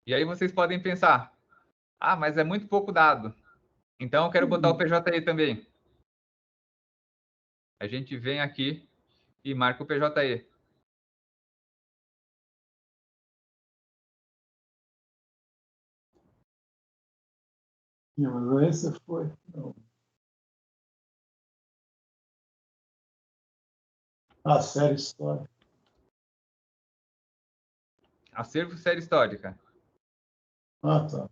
E aí vocês podem pensar, mas é muito pouco dado. Então, eu quero botar o PJE também. A gente vem aqui e marca o PJE. Não, mas esse foi. Não. Série histórica. Acervo série histórica. Tá.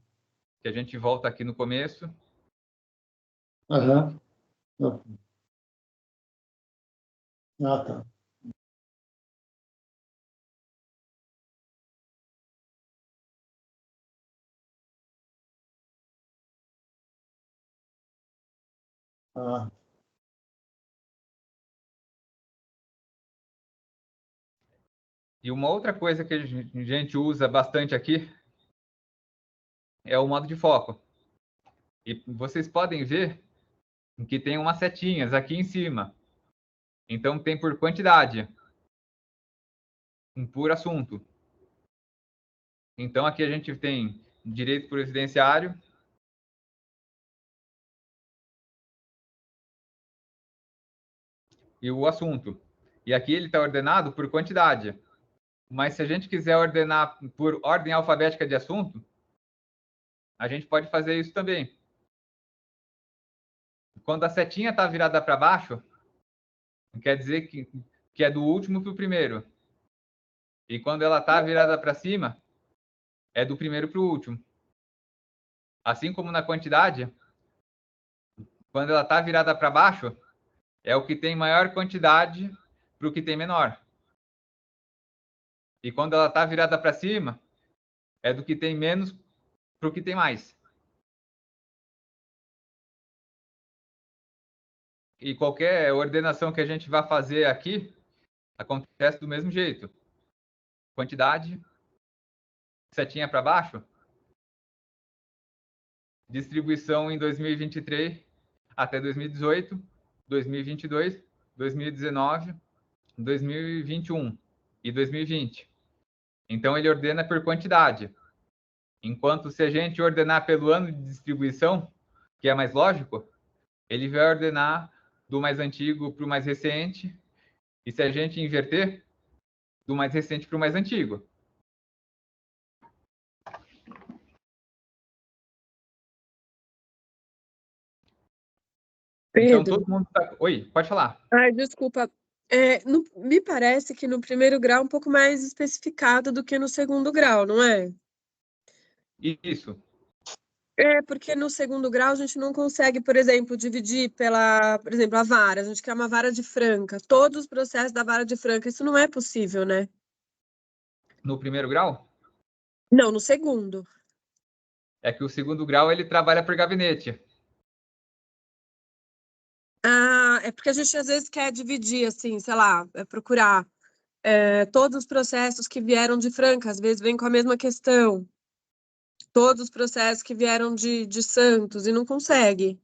Que a gente volta aqui no começo. Tá. Tá. E uma outra coisa que a gente usa bastante aqui é o modo de foco. E vocês podem ver que tem umas setinhas aqui em cima. Então, tem por quantidade, por assunto. Então, aqui a gente tem direito previdenciário, e o assunto. E aqui ele está ordenado por quantidade. Mas se a gente quiser ordenar por ordem alfabética de assunto, a gente pode fazer isso também. Quando a setinha está virada para baixo, quer dizer que é do último para o primeiro. E quando ela está virada para cima, é do primeiro para o último. Assim como na quantidade, quando ela está virada para baixo, é o que tem maior quantidade para o que tem menor. E quando ela está virada para cima, é do que tem menos para o que tem mais. E qualquer ordenação que a gente vai fazer aqui, acontece do mesmo jeito. Quantidade, setinha para baixo, distribuição em 2023 até 2018, 2022, 2019, 2021 e 2020. Então, ele ordena por quantidade. Enquanto se a gente ordenar pelo ano de distribuição, que é mais lógico, ele vai ordenar do mais antigo para o mais recente. E se a gente inverter, do mais recente para o mais antigo. Então, Pedro, todo mundo tá... Oi, pode falar. desculpa. Me parece que no primeiro grau é um pouco mais especificado do que no segundo grau, não é? Isso. Porque no segundo grau a gente não consegue, por exemplo, dividir por exemplo, a vara. A gente quer uma vara de Franca, todos os processos da vara de Franca. Isso não é possível, né? No primeiro grau, Não, no segundo. é que o segundo grau ele trabalha por gabinete. Ah, é porque a gente às vezes quer dividir, assim, sei lá, procurar todos os processos que vieram de Franca, às vezes vem com a mesma questão. Todos os processos que vieram de Santos e não consegue.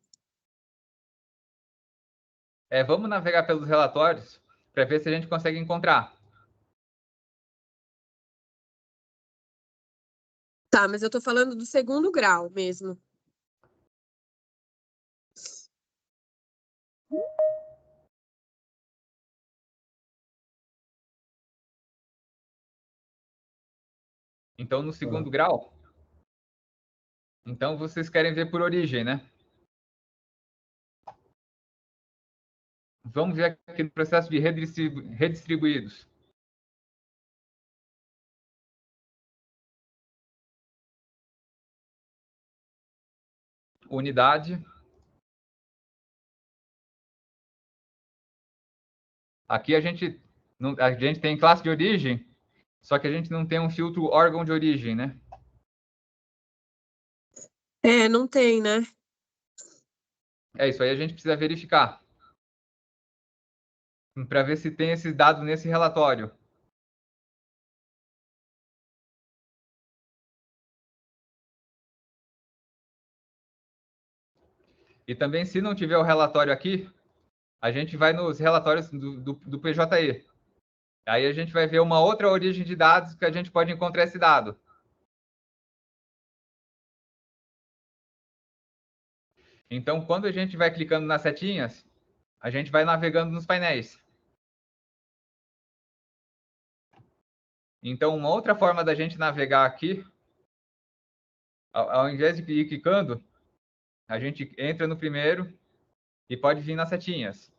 Vamos navegar pelos relatórios para ver se a gente consegue encontrar. Tá, mas eu tô falando do segundo grau mesmo. Então, no segundo grau, então vocês querem ver por origem, né? Vamos ver aqui no processo de redistribuídos. Unidade. Aqui a gente tem classe de origem, só que a gente não tem um filtro órgão de origem, né? Não tem, né? É isso aí, a gente precisa verificar para ver se tem esses dados nesse relatório. E também, se não tiver o relatório aqui, a gente vai nos relatórios do PJE. Aí a gente vai ver uma outra origem de dados que a gente pode encontrar esse dado. Então, quando a gente vai clicando nas setinhas, a gente vai navegando nos painéis. Então, uma outra forma da gente navegar aqui, ao invés de ir clicando, a gente entra no primeiro e pode vir nas setinhas,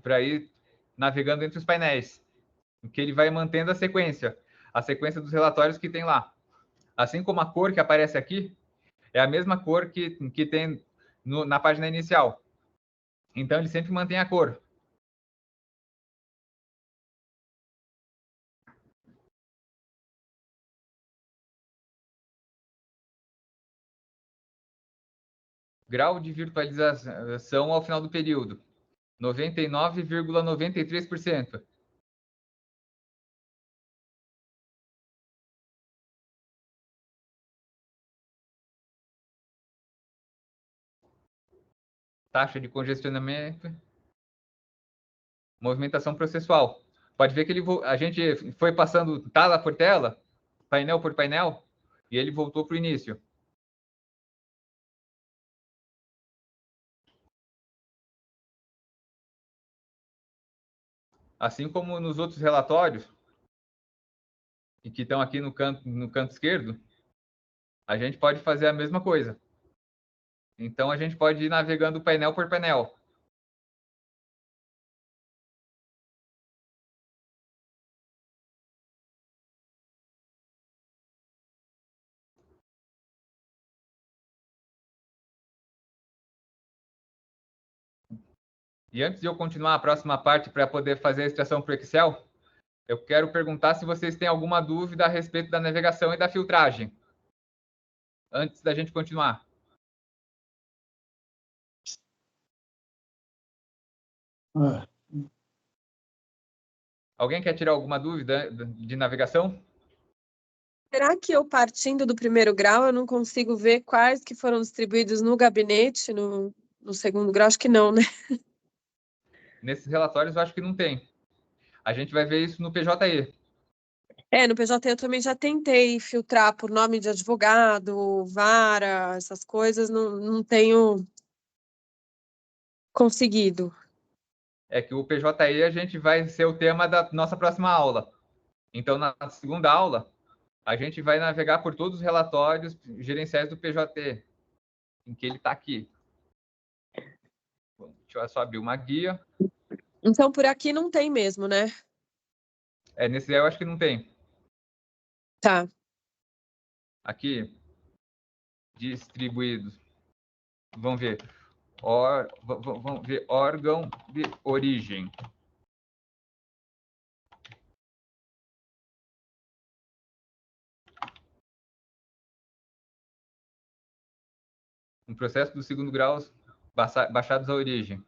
para ir navegando entre os painéis, que ele vai mantendo a sequência dos relatórios que tem lá. Assim como a cor que aparece aqui, é a mesma cor que tem na página inicial. Então, ele sempre mantém a cor. Grau de virtualização ao final do período, 99,93%. Taxa de congestionamento, movimentação processual. Pode ver que a gente foi passando tela por tela, painel por painel, e ele voltou para o início. Assim como nos outros relatórios, e que estão aqui no canto esquerdo, a gente pode fazer a mesma coisa. Então, a gente pode ir navegando painel por painel. E antes de eu continuar a próxima parte para poder fazer a extração para o Excel, eu quero perguntar se vocês têm alguma dúvida a respeito da navegação e da filtragem, antes da gente continuar. Alguém quer tirar alguma dúvida de navegação? Será que eu, partindo do primeiro grau, eu não consigo ver quais que foram distribuídos no gabinete, no segundo grau? Acho que não, né? Nesses relatórios, eu acho que não tem. A gente vai ver isso no PJE. No PJ eu também já tentei filtrar por nome de advogado, vara, essas coisas, não tenho conseguido. É que o PJE a gente vai ser o tema da nossa próxima aula. Então, na segunda aula, a gente vai navegar por todos os relatórios gerenciais do PJE, em que ele está aqui. Bom, deixa eu só abrir uma guia. Então, por aqui não tem mesmo, né? Nesse eu acho que não tem. Tá. Aqui, distribuídos. Vamos ver. Vamos ver órgão de origem. Um processo do segundo grau baixados à origem.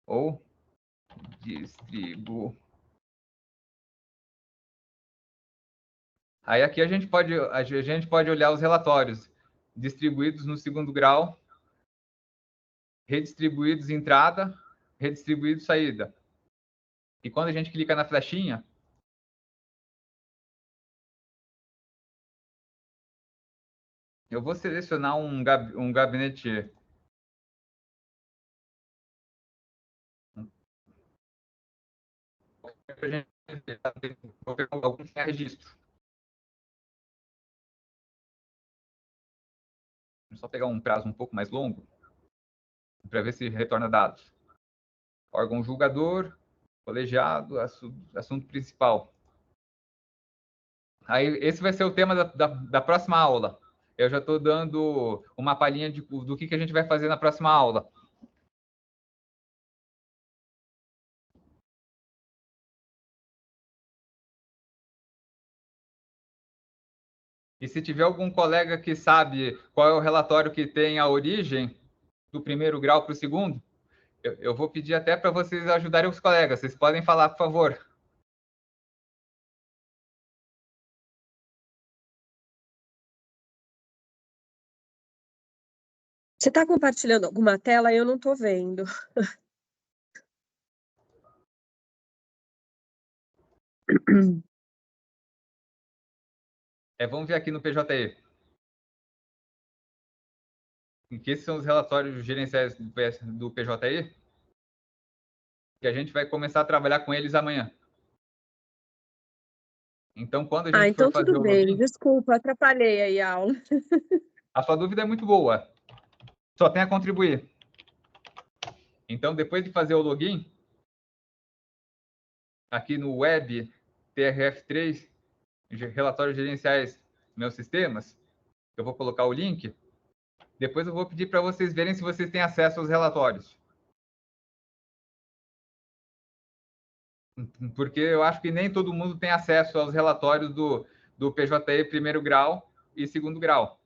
Ou distribu. Aí aqui a gente pode olhar os relatórios distribuídos no segundo grau, redistribuídos entrada, redistribuídos saída. E quando a gente clica na flechinha, eu vou selecionar um gabinete. Vou pegar algum que tenha registro. Vou só pegar um prazo um pouco mais longo para ver se retorna dados. Órgão julgador, colegiado, assunto principal. Aí, esse vai ser o tema da próxima aula. Eu já estou dando uma palhinha do que a gente vai fazer na próxima aula. E se tiver algum colega que sabe qual é o relatório que tem a origem do primeiro grau para o segundo, eu vou pedir até para vocês ajudarem os colegas. Vocês podem falar, por favor. Você está compartilhando alguma tela? Eu não estou vendo. Vamos ver aqui no PJE. Que esses são os relatórios gerenciais do PJE, que a gente vai começar a trabalhar com eles amanhã. Então, quando a gente então for fazer tudo o bem. login... Desculpa, atrapalhei aí a aula. A sua dúvida é muito boa. Só tem a contribuir. Então, depois de fazer o login, aqui no Web TRF3, relatórios gerenciais meus sistemas, eu vou colocar o link. Depois eu vou pedir para vocês verem se vocês têm acesso aos relatórios. Porque eu acho que nem todo mundo tem acesso aos relatórios do PJE primeiro grau e segundo grau.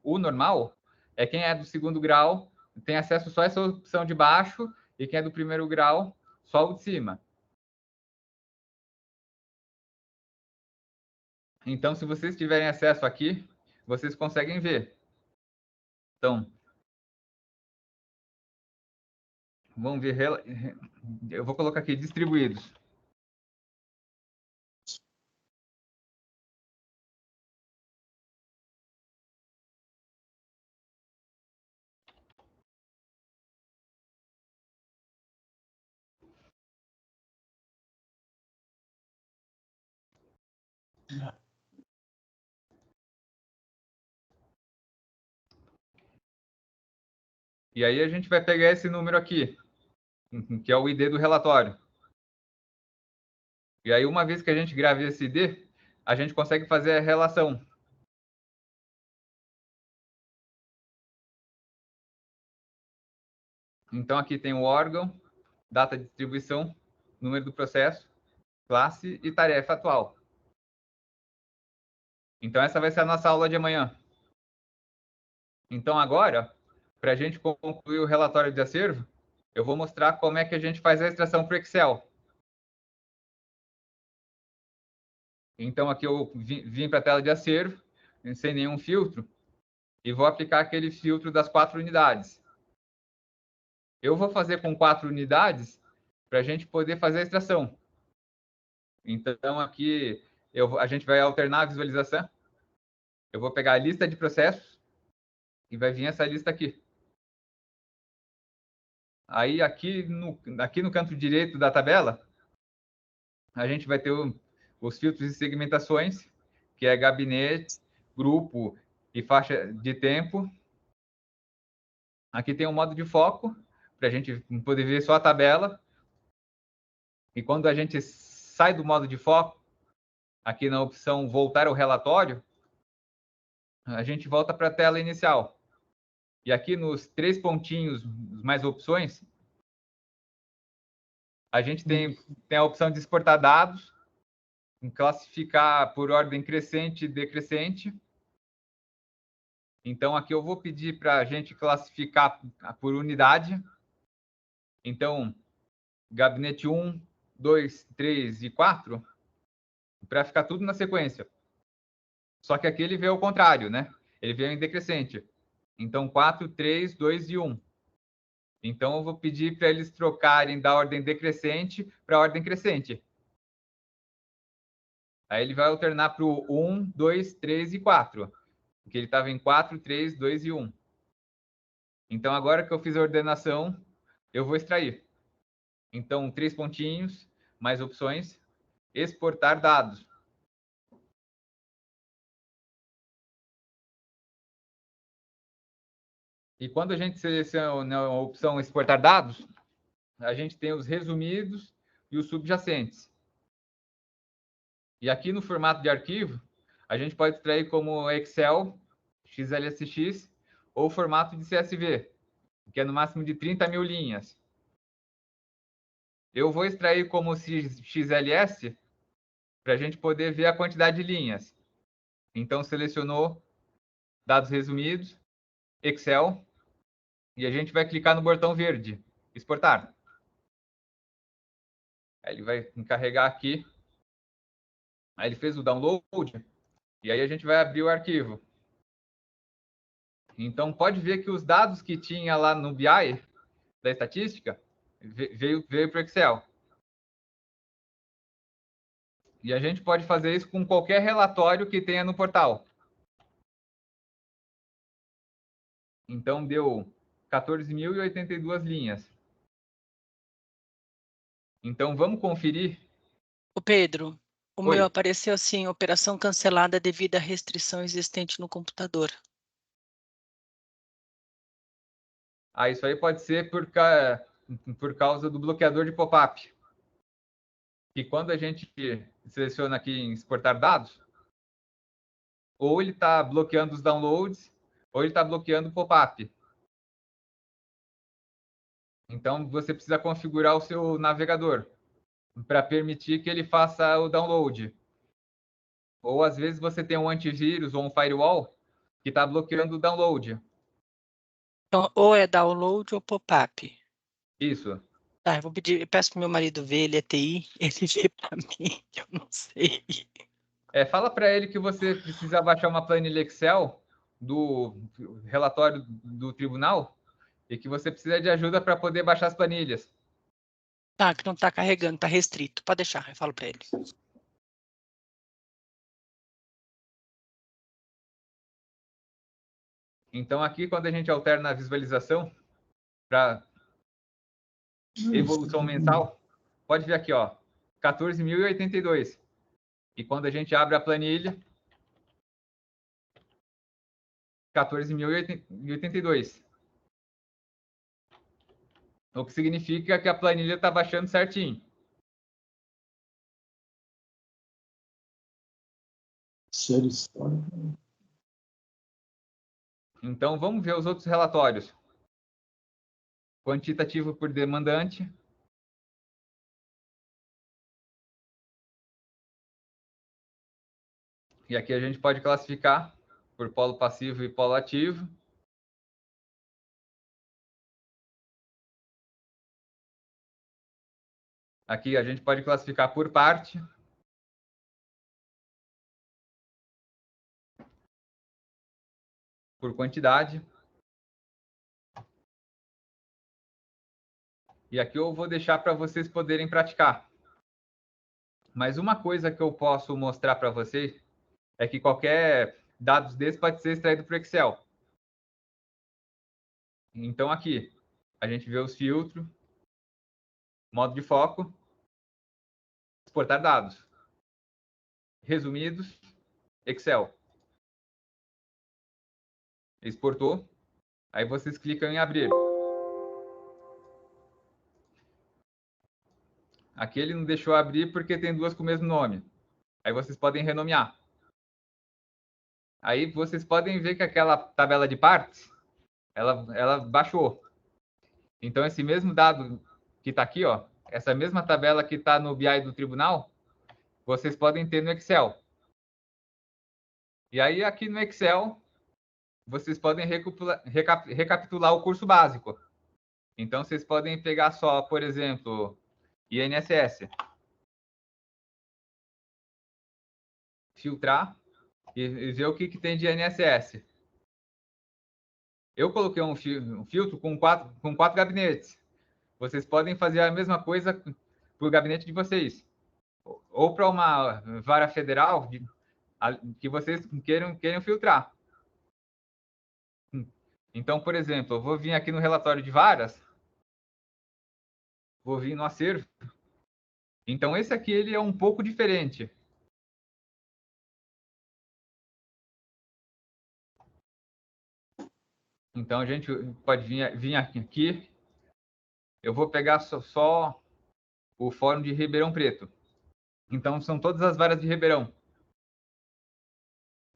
O normal é quem é do segundo grau tem acesso só a essa opção de baixo e quem é do primeiro grau só o de cima. Então, se vocês tiverem acesso aqui, vocês conseguem ver. Então, vamos ver. Eu vou colocar aqui distribuídos. E aí a gente vai pegar esse número aqui, que é o ID do relatório. E aí, uma vez que a gente grave esse ID, a gente consegue fazer a relação. Então, aqui tem o órgão, data de distribuição, número do processo, classe e tarefa atual. Então, essa vai ser a nossa aula de amanhã. Então, agora, para a gente concluir o relatório de acervo, eu vou mostrar como é que a gente faz a extração para o Excel. Então, aqui eu vim para a tela de acervo, sem nenhum filtro, e vou aplicar aquele filtro das 4 unidades. Eu vou fazer com 4 unidades para a gente poder fazer a extração. Então, aqui a gente vai alternar a visualização. Eu vou pegar a lista de processos e vai vir essa lista aqui. Aí, aqui no canto direito da tabela, a gente vai ter os filtros e segmentações, que é gabinete, grupo e faixa de tempo. Aqui tem um modo de foco, para a gente poder ver só a tabela. E quando a gente sai do modo de foco, aqui na opção voltar ao relatório, a gente volta para a tela inicial. E aqui nos 3 pontinhos, mais opções, a gente tem a opção de exportar dados, classificar por ordem crescente e decrescente. Então, aqui eu vou pedir para a gente classificar por unidade. Então, gabinete 1, 2, 3 e 4, para ficar tudo na sequência. Só que aqui ele veio ao contrário, né? Ele veio em decrescente. Então, 4, 3, 2 e 1. Então, eu vou pedir para eles trocarem da ordem decrescente para a ordem crescente. Aí ele vai alternar para o 1, 2, 3 e 4. Porque ele estava em 4, 3, 2 e 1. Então, agora que eu fiz a ordenação, eu vou extrair. Então, 3 pontinhos, mais opções, exportar dados. E quando a gente seleciona a opção exportar dados, a gente tem os resumidos e os subjacentes. E aqui no formato de arquivo, a gente pode extrair como Excel, XLSX ou formato de CSV, que é no máximo de 30.000 linhas. Eu vou extrair como XLS para a gente poder ver a quantidade de linhas. Então, selecionou dados resumidos, Excel, e a gente vai clicar no botão verde, exportar. Aí ele vai encarregar aqui. Aí ele fez o download, e aí a gente vai abrir o arquivo. Então, pode ver que os dados que tinha lá no BI, da estatística, veio para o Excel. E a gente pode fazer isso com qualquer relatório que tenha no portal. Então, deu 14.082 linhas. Então, vamos conferir. O Pedro, o Oi. meu apareceu assim, operação cancelada devido à restrição existente no computador. Isso aí pode ser por causa do bloqueador de pop-up. E quando a gente seleciona aqui em exportar dados, ou ele está bloqueando os downloads, ou ele está bloqueando o pop-up. Então, você precisa configurar o seu navegador para permitir que ele faça o download. Ou, às vezes, você tem um antivírus ou um firewall que está bloqueando o download. Então, ou é download ou pop-up. Isso. Tá, eu peço para meu marido ver, ele é TI, ele vê para mim, eu não sei. Fala para ele que você precisa baixar uma planilha Excel do relatório do tribunal e que você precisa de ajuda para poder baixar as planilhas. Tá, que não está carregando, está restrito. Pode deixar, eu falo para ele. Então, aqui, quando a gente alterna a visualização para evolução mensal, pode ver aqui, ó, 14.082. E quando a gente abre a planilha, 14.082. O que significa que a planilha está baixando certinho. Então, vamos ver os outros relatórios. quantitativo por demandante. E aqui a gente pode classificar por polo passivo e polo ativo. Aqui a gente pode classificar por parte. Por quantidade. E aqui eu vou deixar para vocês poderem praticar. Mas uma coisa que eu posso mostrar para vocês é que qualquer dados desse pode ser extraído para o Excel. Então aqui, a gente vê os filtros, modo de foco, exportar dados, resumidos, Excel. Exportou, aí vocês clicam em abrir. Aqui ele não deixou abrir porque tem duas com o mesmo nome. Aí vocês podem renomear. Aí vocês podem ver que aquela tabela de partes, ela baixou. Então, esse mesmo dado que está aqui, ó, essa mesma tabela que está no BI do tribunal, vocês podem ter no Excel. E aí, aqui no Excel, vocês podem recapitular o curso básico. Então, vocês podem pegar só, por exemplo, INSS. Filtrar e ver o que tem de INSS. Eu coloquei um filtro com quatro gabinetes. Vocês podem fazer a mesma coisa para o gabinete de vocês. Ou para uma vara federal que vocês queiram filtrar. Então, por exemplo, eu vou vir aqui no relatório de varas. Vou vir no acervo. Então, esse aqui ele é um pouco diferente. Então, a gente pode vir aqui. Eu vou pegar só o Fórum de Ribeirão Preto. Então, são todas as varas de Ribeirão.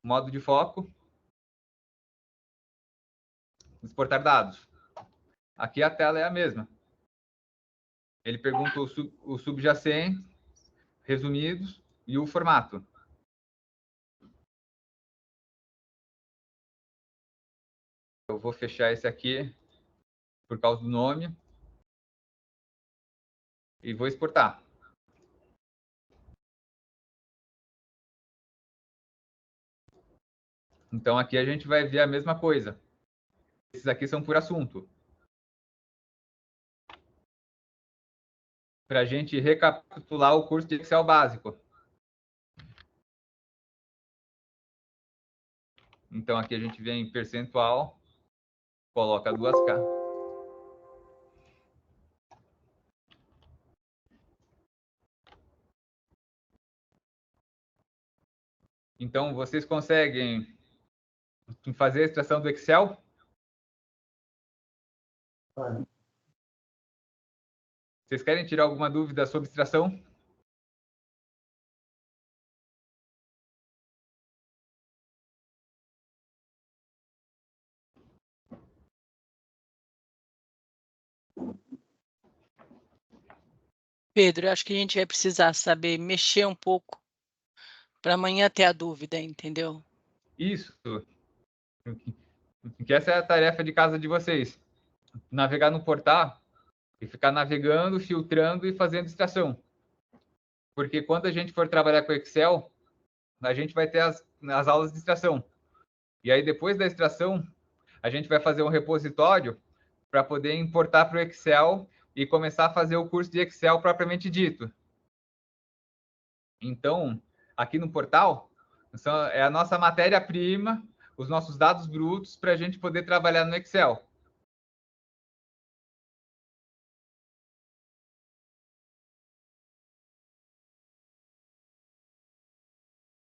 Modo de foco. Exportar dados. Aqui a tela é a mesma. Ele pergunta o subjacente, resumidos e o formato. Eu vou fechar esse aqui por causa do nome. E vou exportar. Então, aqui a gente vai ver a mesma coisa. Esses aqui são por assunto. Para a gente recapitular o curso de Excel básico. Então, aqui a gente vem em percentual, coloca 2K. Então, vocês conseguem fazer a extração do Excel? Vocês querem tirar alguma dúvida sobre extração? Pedro, eu acho que a gente vai precisar saber mexer um pouco para amanhã ter a dúvida, entendeu? Isso. Que essa é a tarefa de casa de vocês. Navegar no portal e ficar navegando, filtrando e fazendo extração. Porque quando a gente for trabalhar com Excel, a gente vai ter as aulas de extração. E aí, depois da extração, a gente vai fazer um repositório para poder importar para o Excel e começar a fazer o curso de Excel propriamente dito. Então, aqui no portal, é a nossa matéria-prima, os nossos dados brutos para a gente poder trabalhar no Excel.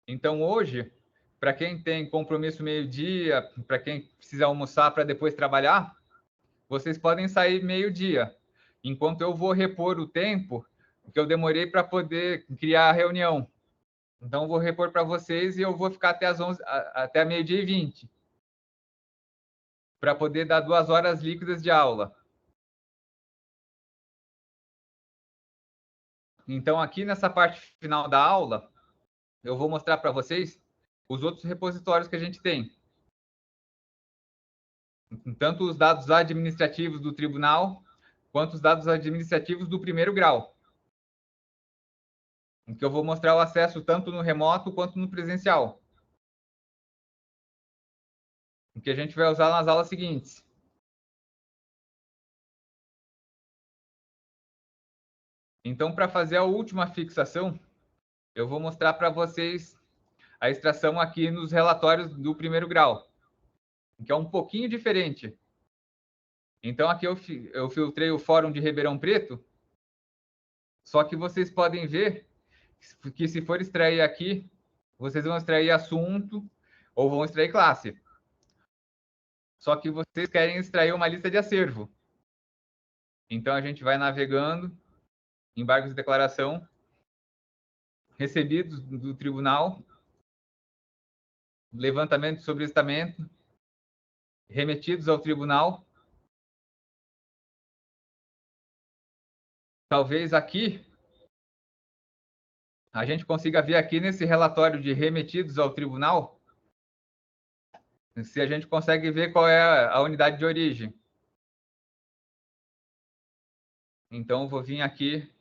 Então, hoje, para quem tem compromisso meio-dia, para quem precisa almoçar para depois trabalhar, vocês podem sair meio-dia, enquanto eu vou repor o tempo que eu demorei para poder criar a reunião. Então, eu vou repor para vocês e eu vou ficar até meio-dia e 20, para poder dar 2 horas líquidas de aula. Então, aqui nessa parte final da aula, eu vou mostrar para vocês os outros repositórios que a gente tem. Tanto os dados administrativos do tribunal, quanto os dados administrativos do primeiro grau. Em que eu vou mostrar o acesso tanto no remoto quanto no presencial. Em que a gente vai usar nas aulas seguintes. Então, para fazer a última fixação, eu vou mostrar para vocês a extração aqui nos relatórios do primeiro grau, que é um pouquinho diferente. Então, aqui eu filtrei o Fórum de Ribeirão Preto, só que vocês podem ver que se for extrair aqui, vocês vão extrair assunto ou vão extrair classe. Só que vocês querem extrair uma lista de acervo. Então, a gente vai navegando, embargos de declaração, recebidos do tribunal, levantamento de sobrestamento, remetidos ao tribunal. Talvez aqui a gente consiga ver aqui nesse relatório de remetidos ao tribunal, se a gente consegue ver qual é a unidade de origem. Então, eu vou vir aqui,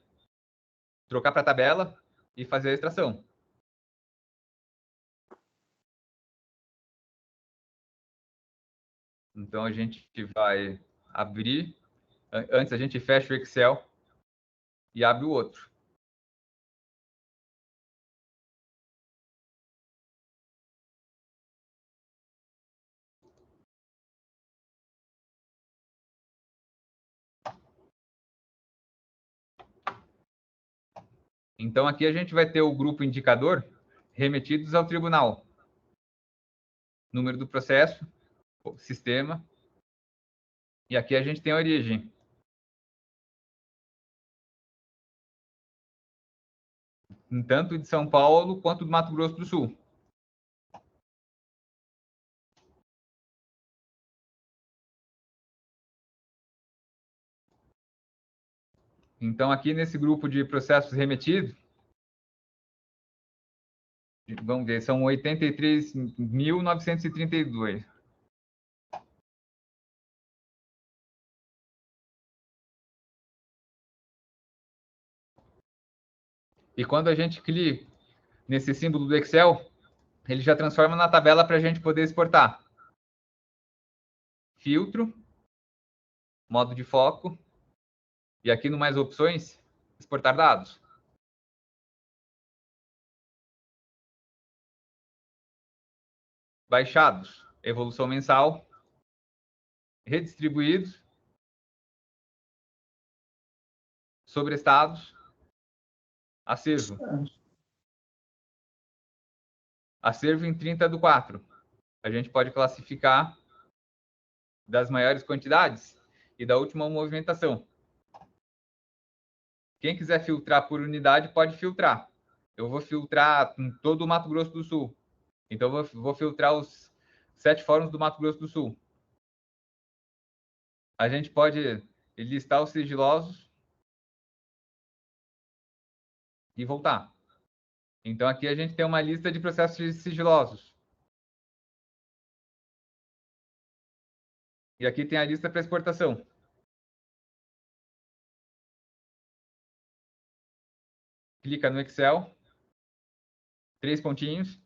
trocar para a tabela e fazer a extração. Então, a gente vai abrir. Antes, a gente fecha o Excel e abre o outro. Então, aqui a gente vai ter o grupo indicador remetidos ao tribunal. Número do processo, sistema. E aqui a gente tem a origem. Tanto de São Paulo quanto do Mato Grosso do Sul. Então, aqui nesse grupo de processos remetidos, vamos ver, são 83.932. E quando a gente clica nesse símbolo do Excel, ele já transforma na tabela para a gente poder exportar. Filtro, modo de foco, e aqui no mais opções, exportar dados. Baixados, evolução mensal, redistribuídos, sobrestados, acervo. Acervo em 30/4. A gente pode classificar das maiores quantidades e da última movimentação. Quem quiser filtrar por unidade, pode filtrar. Eu vou filtrar em todo o Mato Grosso do Sul. Então, eu vou filtrar os 7 fóruns do Mato Grosso do Sul. A gente pode listar os sigilosos e voltar. Então, aqui a gente tem uma lista de processos sigilosos. E aqui tem a lista para exportação. Clica no Excel, 3 pontinhos,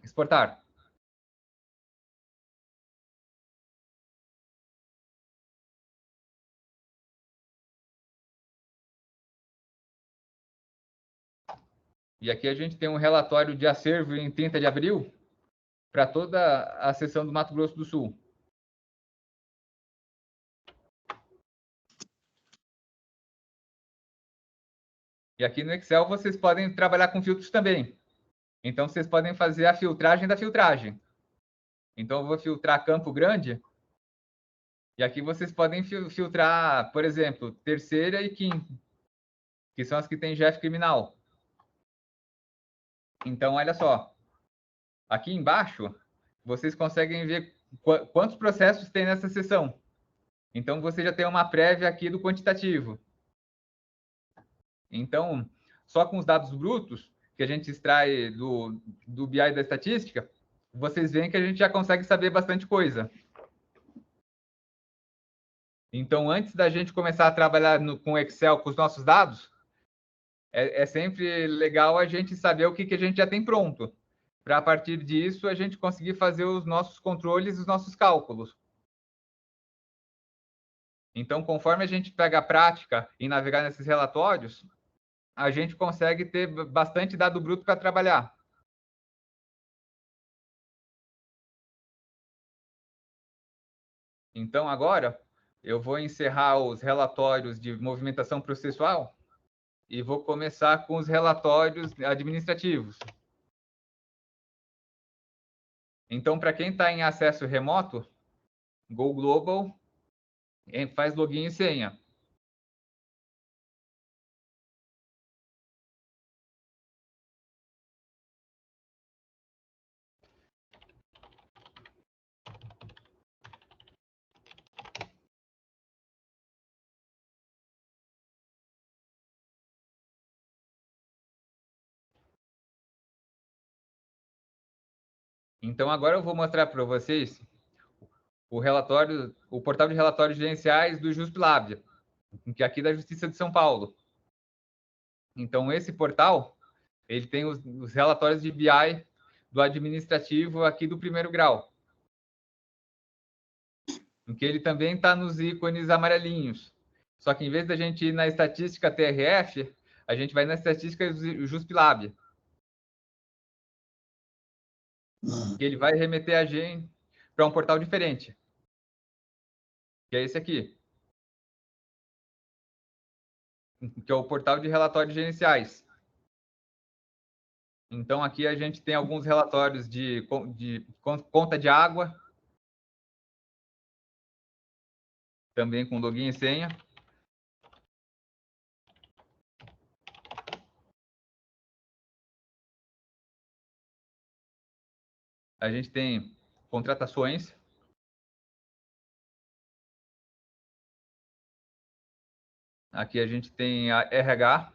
exportar. E aqui a gente tem um relatório de acervo em 30 de abril para toda a seção do Mato Grosso do Sul. E aqui no Excel vocês podem trabalhar com filtros também. Então, vocês podem fazer a filtragem da filtragem. Então, eu vou filtrar Campo Grande. E aqui vocês podem filtrar, por exemplo, terceira e quinta, que são as que têm GF criminal. Então, olha só. Aqui embaixo, vocês conseguem ver quantos processos tem nessa seção. Então, você já tem uma prévia aqui do quantitativo. Então, só com os dados brutos que a gente extrai do BI da estatística, vocês veem que a gente já consegue saber bastante coisa. Então, antes da gente começar a trabalhar com Excel, com os nossos dados, é sempre legal a gente saber o que a gente já tem pronto, para a partir disso a gente conseguir fazer os nossos controles, os nossos cálculos. Então, conforme a gente pega a prática em navegar nesses relatórios, a gente consegue ter bastante dado bruto para trabalhar. Então, agora, eu vou encerrar os relatórios de movimentação processual e vou começar com os relatórios administrativos. Então, para quem está em acesso remoto, Go Global, faz login e senha. Então, agora eu vou mostrar para vocês o portal de relatórios gerenciais do JustLab, que é aqui da Justiça de São Paulo. Então, esse portal, ele tem os relatórios de BI do administrativo aqui do primeiro grau, em que ele também está nos ícones amarelinhos. Só que, em vez da gente ir na estatística TRF, a gente vai na estatística JustLab. Que ele vai remeter a gente para um portal diferente, que é esse aqui, que é o portal de relatórios gerenciais. Então, aqui a gente tem alguns relatórios de conta de água, também com login e senha. A gente tem contratações. Aqui a gente tem a RH.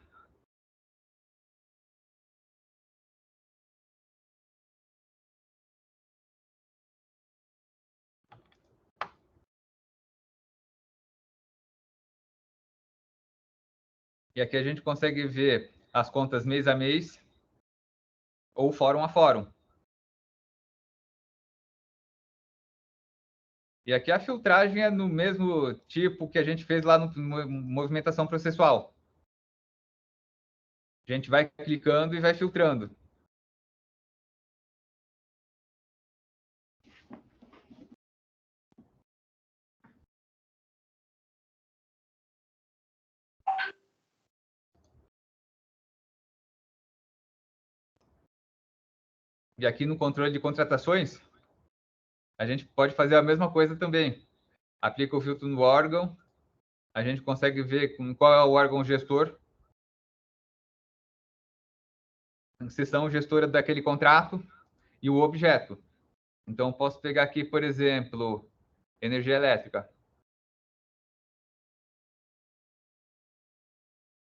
E aqui a gente consegue ver as contas mês a mês ou fórum a fórum. E aqui a filtragem é no mesmo tipo que a gente fez lá no movimentação processual. A gente vai clicando e vai filtrando. E aqui no controle de contratações, a gente pode fazer a mesma coisa também. Aplica o filtro no órgão, a gente consegue ver qual é o órgão gestor, a seção gestora daquele contrato e o objeto. Então, posso pegar aqui, por exemplo, energia elétrica,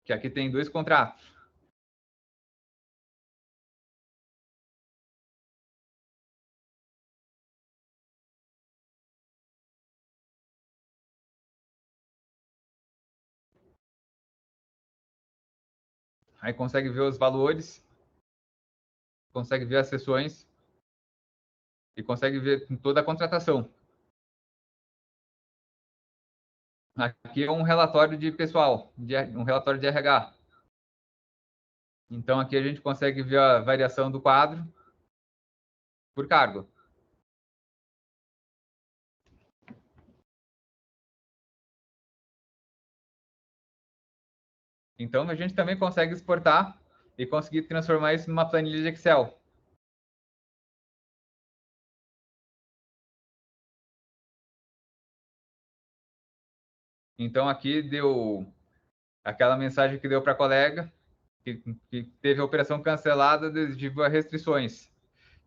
que aqui tem 2 contratos. Aí consegue ver os valores, consegue ver as sessões e consegue ver toda a contratação. Aqui é um relatório de pessoal, um relatório de RH. Então, aqui a gente consegue ver a variação do quadro por cargo. Então, a gente também consegue exportar e conseguir transformar isso numa planilha de Excel. Então, aqui deu aquela mensagem que deu para a colega, que teve a operação cancelada devido a restrições,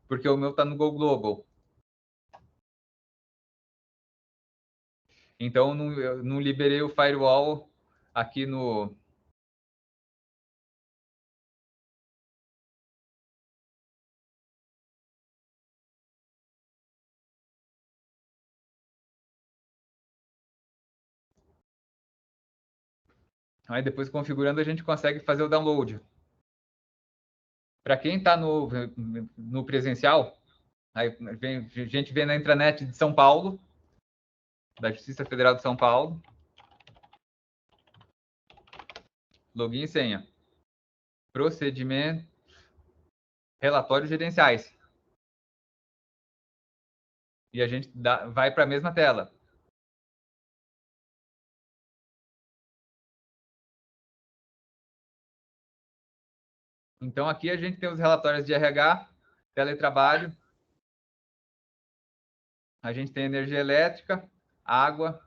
porque o meu está no Go Global. Então, eu não liberei o firewall aqui no Aí depois configurando a gente consegue fazer o download. Para quem está no presencial, aí a gente vê na intranet de São Paulo, da Justiça Federal de São Paulo, login e senha, procedimento, relatórios gerenciais. E a gente vai para a mesma tela. Então, aqui a gente tem os relatórios de RH, teletrabalho, a gente tem energia elétrica, água,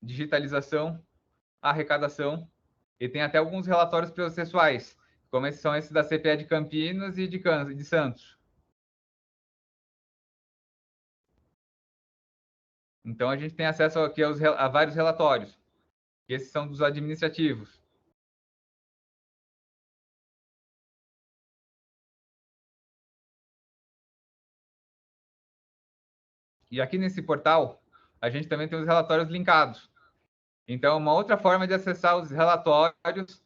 digitalização, arrecadação, e tem até alguns relatórios processuais, como são esses da CPE de Campinas e de Santos. Então, a gente tem acesso aqui a vários relatórios. Esses são dos administrativos. E aqui nesse portal, a gente também tem os relatórios linkados. Então, uma outra forma de acessar os relatórios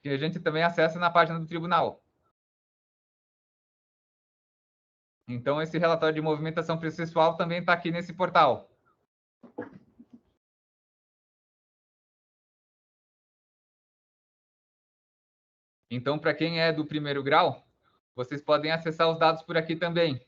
que a gente também acessa na página do tribunal. Então, esse relatório de movimentação processual também está aqui nesse portal. Então, para quem é do primeiro grau, vocês podem acessar os dados por aqui também.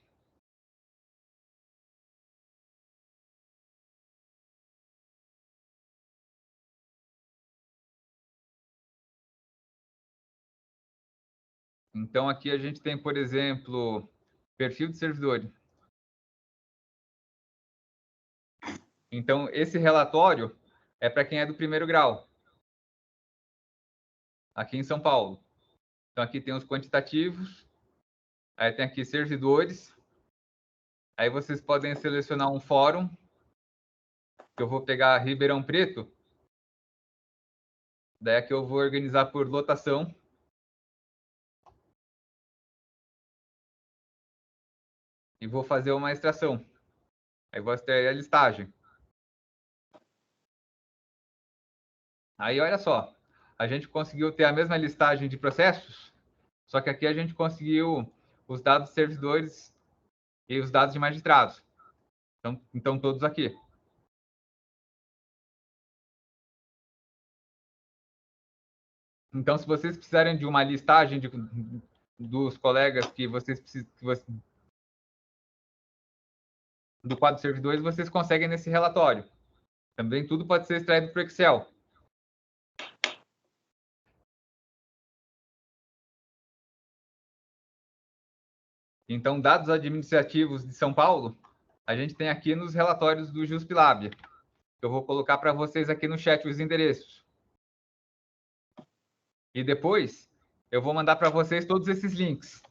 Então, aqui a gente tem, por exemplo, perfil de servidor. Então, esse relatório é para quem é do primeiro grau, aqui em São Paulo. Então, aqui tem os quantitativos, aí tem aqui servidores, aí vocês podem selecionar um fórum, que eu vou pegar Ribeirão Preto, daí aqui eu vou organizar por lotação. E vou fazer uma extração. Aí vou extrair a listagem. Aí, olha só, a gente conseguiu ter a mesma listagem de processos, só que aqui a gente conseguiu os dados de servidores e os dados de magistrados. Então todos aqui. Então, se vocês precisarem de uma listagem dos colegas que vocês precisam, do quadro de servidores, vocês conseguem nesse relatório. Também tudo pode ser extraído para o Excel. Então, dados administrativos de São Paulo, a gente tem aqui nos relatórios do JuspLab. Eu vou colocar para vocês aqui no chat os endereços. E depois, eu vou mandar para vocês todos esses links,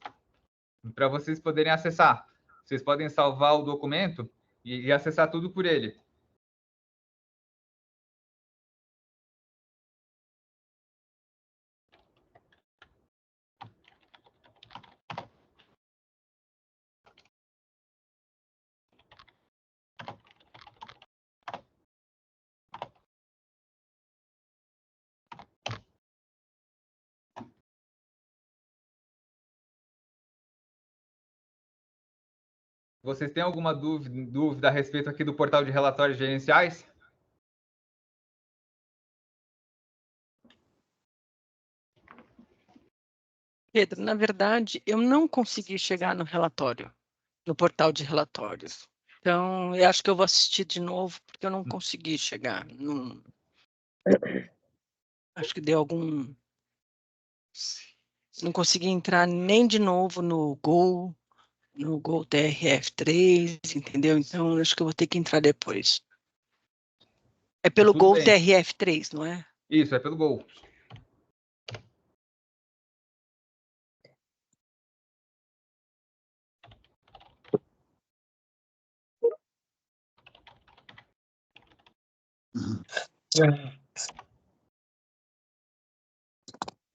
para vocês poderem acessar. Vocês podem salvar o documento e acessar tudo por ele. Vocês têm alguma dúvida a respeito aqui do portal de relatórios gerenciais? Pedro, na verdade, eu não consegui chegar no relatório, no portal de relatórios. Então, eu acho que eu vou assistir de novo, porque eu não consegui chegar. Acho que deu algum... Não consegui entrar nem de novo no Gol TRF3, entendeu? Então, acho que eu vou ter que entrar depois. É pelo Tudo Gol bem. TRF3, não é? Isso, é pelo Gol.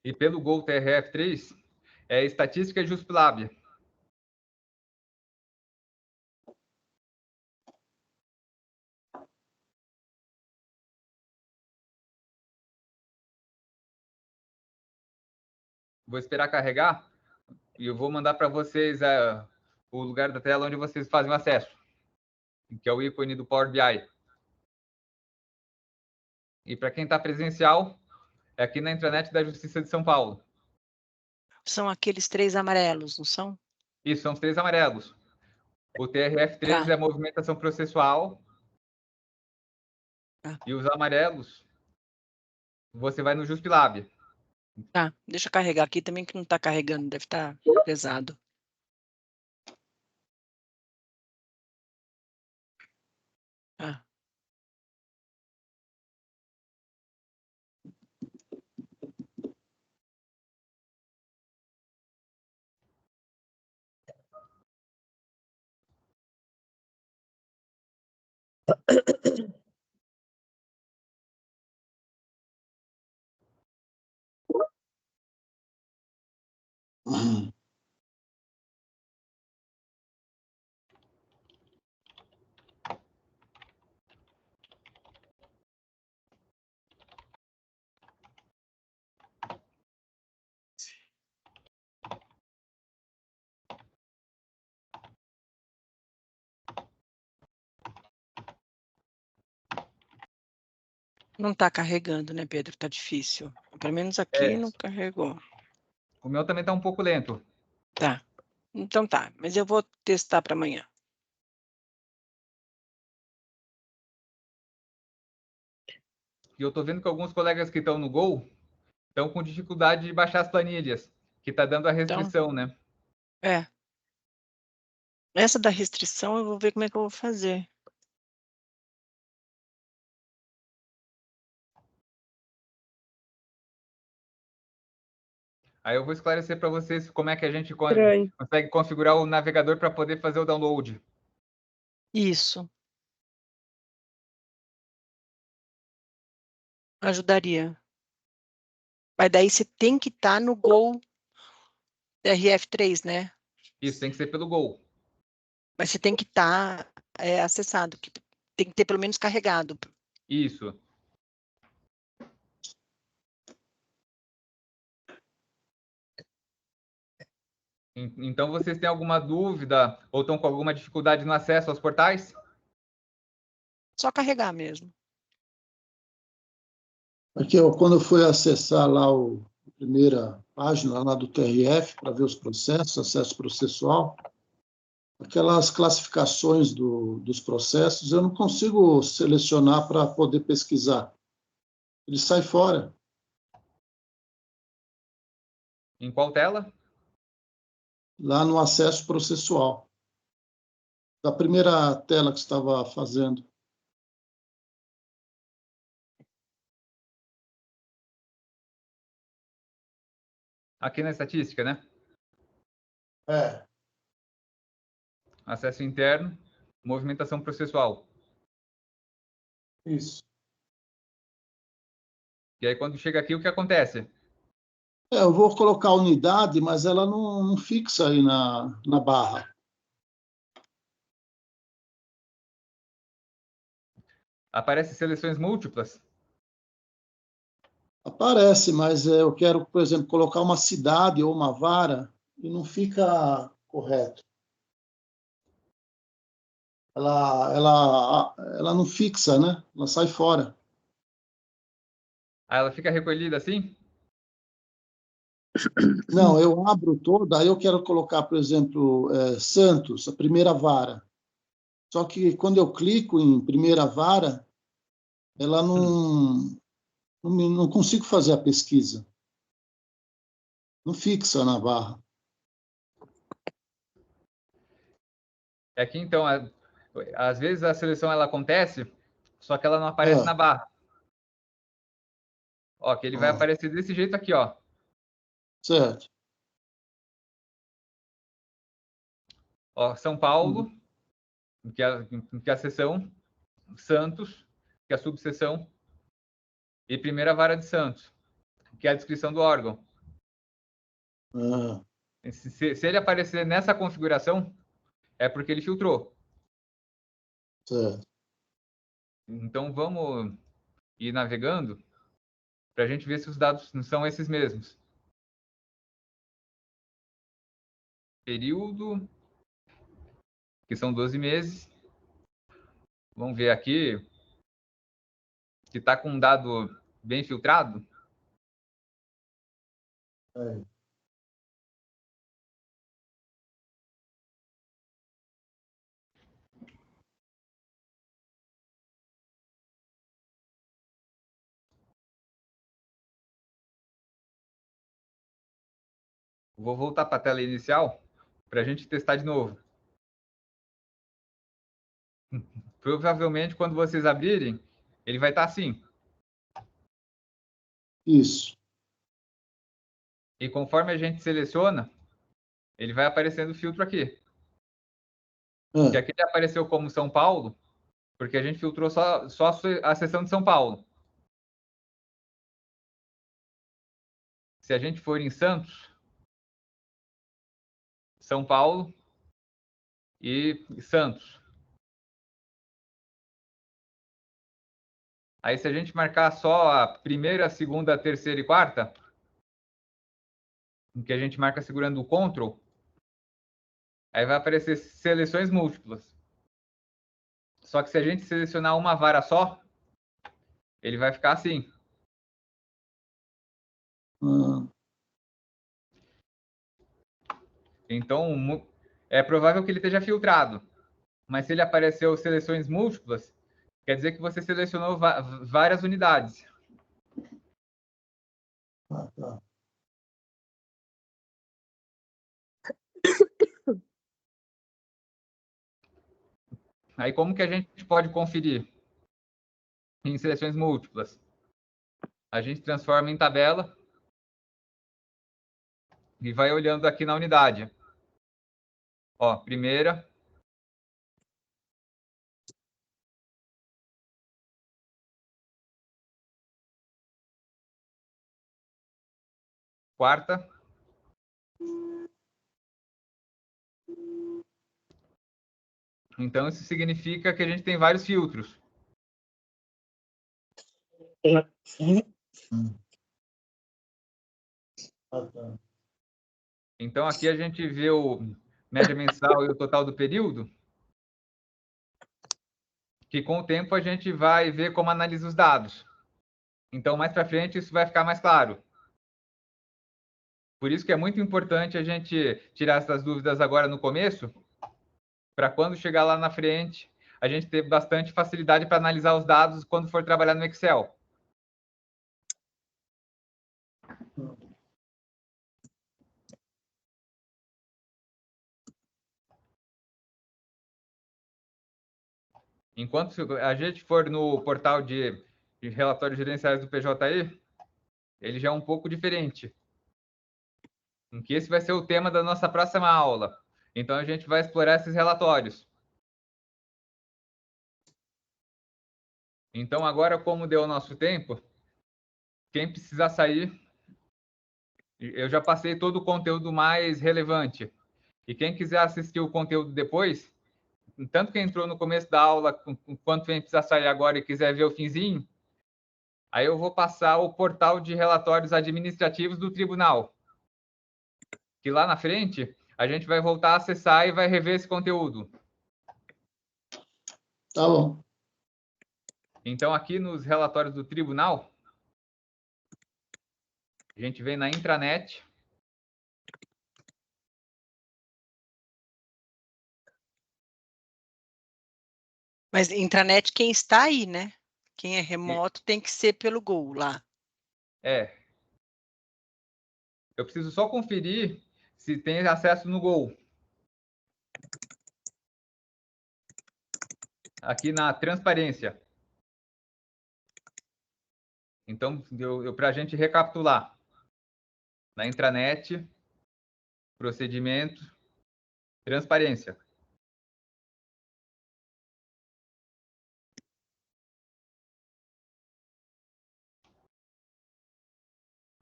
E pelo Gol TRF3, é estatística JuspLab. Vou esperar carregar e eu vou mandar para vocês o lugar da tela onde vocês fazem o acesso, que é o ícone do Power BI. E para quem está presencial, é aqui na intranet da Justiça de São Paulo. São aqueles 3 amarelos, não são? Isso, são os 3 amarelos. O TRF3 Tá. é movimentação processual. Tá. E os amarelos, você vai no JustLab. Tá, deixa eu carregar aqui também, que não está carregando, deve estar pesado. Tá. Não está carregando, né, Pedro? Está difícil. Pelo menos aqui não carregou. O meu também está um pouco lento. Tá. Então tá, mas eu vou testar para amanhã. E eu estou vendo que alguns colegas que estão no Gol estão com dificuldade de baixar as planilhas, que está dando a restrição, né? É. Essa da restrição eu vou ver como é que eu vou fazer. Aí eu vou esclarecer para vocês como é que a gente Estranho. consegue configurar o navegador para poder fazer o download. Isso. Ajudaria. Mas daí você tem que estar no Gol RF3, né? Isso, tem que ser pelo Gol. Mas você tem que estar acessado, que tem que ter pelo menos carregado. Isso. Então, vocês têm alguma dúvida ou estão com alguma dificuldade no acesso aos portais? Só carregar mesmo. Aqui, quando eu fui acessar lá a primeira página lá do TRF para ver os processos, acesso processual, aquelas classificações dos processos, eu não consigo selecionar para poder pesquisar. Ele sai fora. Em qual tela? Lá no acesso processual. Da primeira tela que estava fazendo. Aqui na estatística, né? É. Acesso interno, movimentação processual. Isso. E aí, quando chega aqui, o que acontece? Eu vou colocar a unidade, mas ela não fixa aí na barra. Aparece seleções múltiplas? Aparece, mas eu quero, por exemplo, colocar uma cidade ou uma vara e não fica correto. Ela não fixa, né? Ela sai fora. Aí ela fica recolhida assim? Não, eu abro toda, aí eu quero colocar, por exemplo, Santos, a primeira vara. Só que quando eu clico em primeira vara, ela não consigo fazer a pesquisa. Não fixa na barra. É que, então, às vezes a seleção ela acontece, só que ela não aparece na barra. Ó, que ele vai aparecer desse jeito aqui, ó. Certo. Ó, São Paulo, que é a seção, Santos, que é a subseção, e primeira vara de Santos, que é a descrição do órgão. Se ele aparecer nessa configuração, é porque ele filtrou. Certo. Então, vamos ir navegando para a gente ver se os dados não são esses mesmos. período, que são 12 meses. Vamos ver aqui se está com um dado bem filtrado. É. Vou voltar para a tela inicial para a gente testar de novo. Provavelmente, quando vocês abrirem, ele vai estar assim. Isso. E conforme a gente seleciona, ele vai aparecendo o filtro aqui. Que aqui ele apareceu como São Paulo, porque a gente filtrou só a seção de São Paulo. Se a gente for em Santos, São Paulo e Santos. Aí, se a gente marcar só a primeira, segunda, terceira e quarta, que a gente marca segurando o Ctrl, aí vai aparecer seleções múltiplas. Só que se a gente selecionar uma vara só, ele vai ficar assim. Então, é provável que ele esteja filtrado. Mas se ele apareceu seleções múltiplas, quer dizer que você selecionou várias unidades. Tá. Aí, como que a gente pode conferir em seleções múltiplas? A gente transforma em tabela e vai olhando aqui na unidade. Ó, primeira. Quarta. Então, isso significa que a gente tem vários filtros. Tá. Então, aqui a gente vê o média mensal e o total do período, que com o tempo a gente vai ver como analisa os dados. Então, mais para frente, isso vai ficar mais claro. Por isso que é muito importante a gente tirar essas dúvidas agora no começo, para quando chegar lá na frente, a gente ter bastante facilidade para analisar os dados quando for trabalhar no Excel. Enquanto a gente for no portal de relatórios gerenciais do PJI, ele já é um pouco diferente. Em que esse vai ser o tema da nossa próxima aula. Então, a gente vai explorar esses relatórios. Então, agora, como deu o nosso tempo, quem precisar sair, eu já passei todo o conteúdo mais relevante. E quem quiser assistir o conteúdo depois, tanto quem entrou no começo da aula, quanto quem precisar sair agora e quiser ver o finzinho, aí eu vou passar o portal de relatórios administrativos do tribunal. Que lá na frente, a gente vai voltar a acessar e vai rever esse conteúdo. Tá bom. Então, aqui nos relatórios do tribunal, a gente vem na intranet. Mas intranet, quem está aí, né? Quem é remoto tem que ser pelo Go lá. É. Eu preciso só conferir se tem acesso no Go. Aqui na transparência. Então, para a gente recapitular. Na intranet, procedimento, transparência.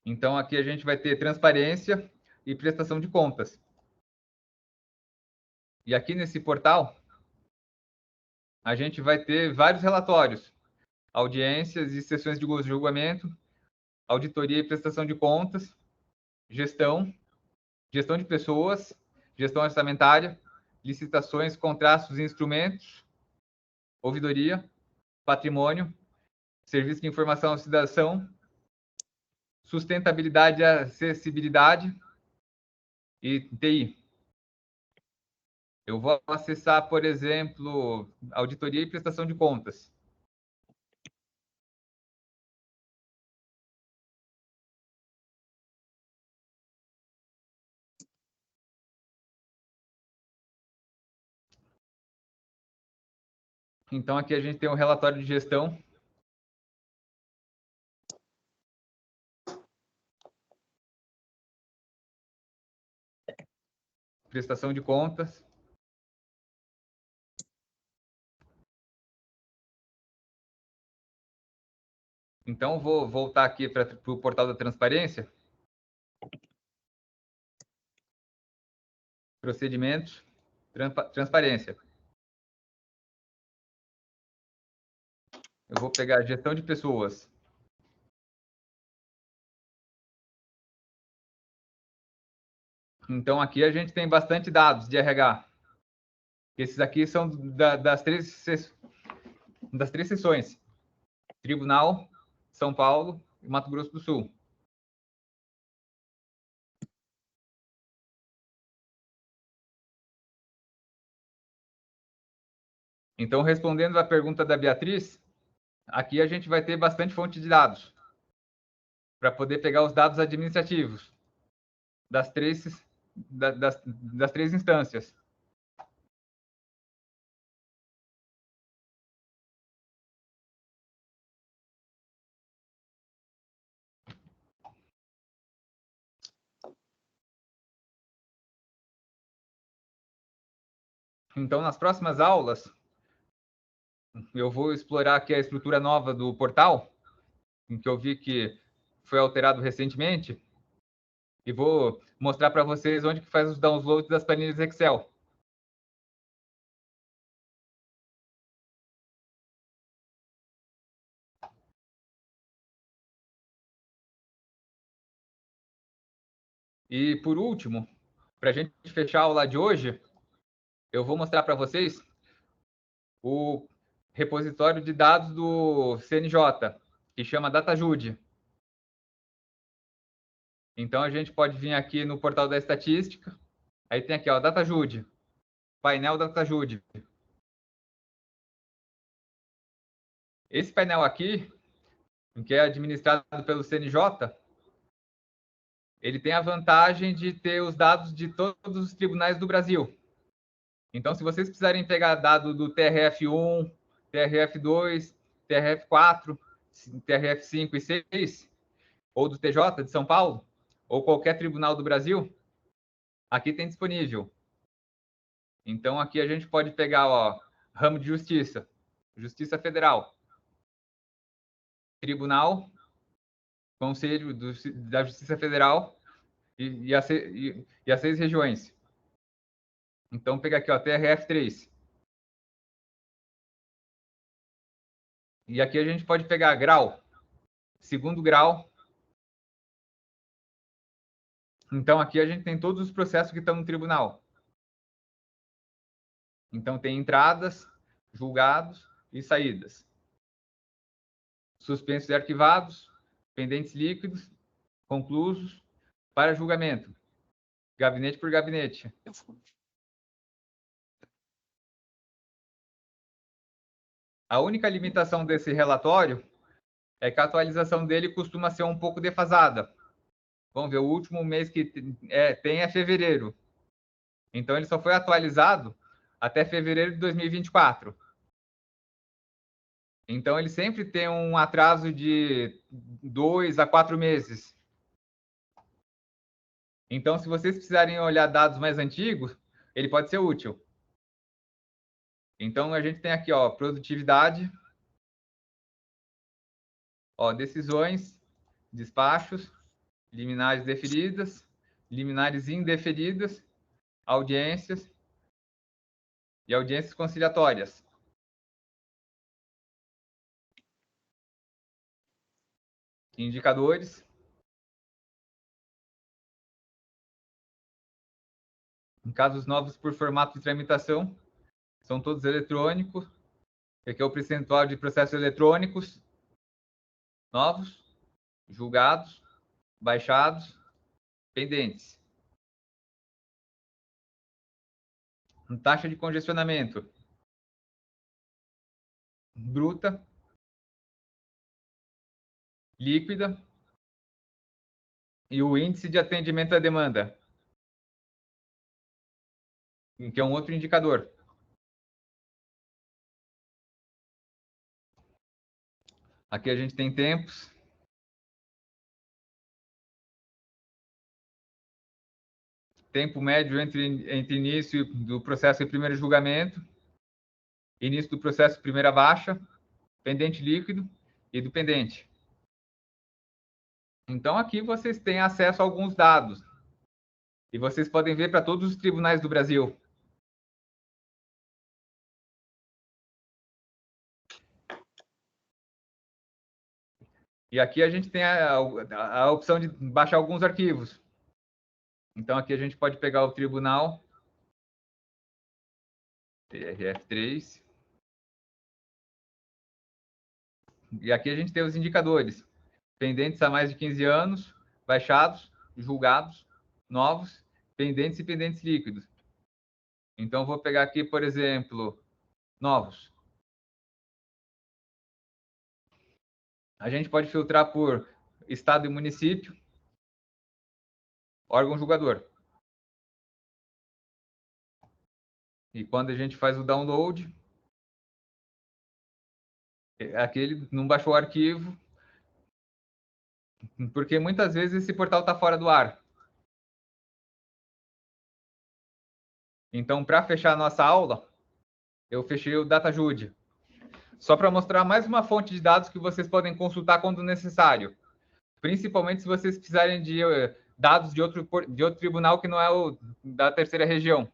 Então, aqui a gente vai ter transparência e prestação de contas. E aqui nesse portal, a gente vai ter vários relatórios, audiências e sessões de julgamento, auditoria e prestação de contas, gestão de pessoas, gestão orçamentária, licitações, contratos e instrumentos, ouvidoria, patrimônio, serviço de informação ao cidadão, sustentabilidade e acessibilidade e TI. Eu vou acessar, por exemplo, auditoria e prestação de contas. Então, aqui a gente tem um relatório de gestão. Prestação de contas. Então, vou voltar aqui para o portal da transparência. Procedimentos, transparência. Eu vou pegar gestão de pessoas. Então, aqui a gente tem bastante dados de RH. Esses aqui são das três seções. Tribunal, São Paulo e Mato Grosso do Sul. Então, respondendo à pergunta da Beatriz, aqui a gente vai ter bastante fonte de dados para poder pegar os dados administrativos das três instâncias. Então, nas próximas aulas, eu vou explorar aqui a estrutura nova do portal, em que eu vi que foi alterado recentemente, e vou mostrar para vocês onde que faz os downloads das planilhas Excel. E, por último, para a gente fechar a aula de hoje, eu vou mostrar para vocês o repositório de dados do CNJ, que chama DataJude. Então, a gente pode vir aqui no portal da estatística, aí tem aqui, ó, DataJude, painel DataJude. Esse painel aqui, que é administrado pelo CNJ, ele tem a vantagem de ter os dados de todos os tribunais do Brasil. Então, se vocês precisarem pegar dado do TRF1, TRF2, TRF4, TRF5 e 6, ou do TJ de São Paulo, ou qualquer tribunal do Brasil, aqui tem disponível. Então, aqui a gente pode pegar, ó, ramo de justiça, Justiça Federal, Tribunal, Conselho da Justiça Federal e as 6 regiões. Então, pega aqui, ó, TRF3. E aqui a gente pode pegar grau, segundo grau. Então, aqui a gente tem todos os processos que estão no tribunal. Então, tem entradas, julgados e saídas. Suspensos e arquivados, pendentes líquidos, conclusos, para julgamento. Gabinete por gabinete. A única limitação desse relatório é que a atualização dele costuma ser um pouco defasada. Vamos ver, o último mês que tem é fevereiro. Então, ele só foi atualizado até fevereiro de 2024. Então, ele sempre tem um atraso de 2 a 4 meses. Então, se vocês precisarem olhar dados mais antigos, ele pode ser útil. Então, a gente tem aqui, ó, produtividade, ó, decisões, despachos, liminares deferidas, liminares indeferidas, audiências e audiências conciliatórias. Indicadores. Em casos novos por formato de tramitação, são todos eletrônicos. Aqui é o percentual de processos eletrônicos novos, julgados, baixados, pendentes. Taxa de congestionamento bruta, líquida e o índice de atendimento à demanda, que é um outro indicador. Aqui a gente tem tempos. Tempo médio entre início do processo e primeiro julgamento, início do processo primeira baixa, pendente líquido e do pendente. Então, aqui vocês têm acesso a alguns dados. E vocês podem ver para todos os tribunais do Brasil. E aqui a gente tem a opção de baixar alguns arquivos. Então, aqui a gente pode pegar o tribunal, TRF3. E aqui a gente tem os indicadores. Pendentes há mais de 15 anos, baixados, julgados, novos, pendentes e pendentes líquidos. Então, vou pegar aqui, por exemplo, novos. A gente pode filtrar por estado e município, órgão julgador. E quando a gente faz o download, aqui ele não baixou o arquivo, porque muitas vezes esse portal está fora do ar. Então, para fechar a nossa aula, eu fechei o DataJude. Só para mostrar mais uma fonte de dados que vocês podem consultar quando necessário. Principalmente se vocês precisarem de dados de outro tribunal que não é o da terceira região.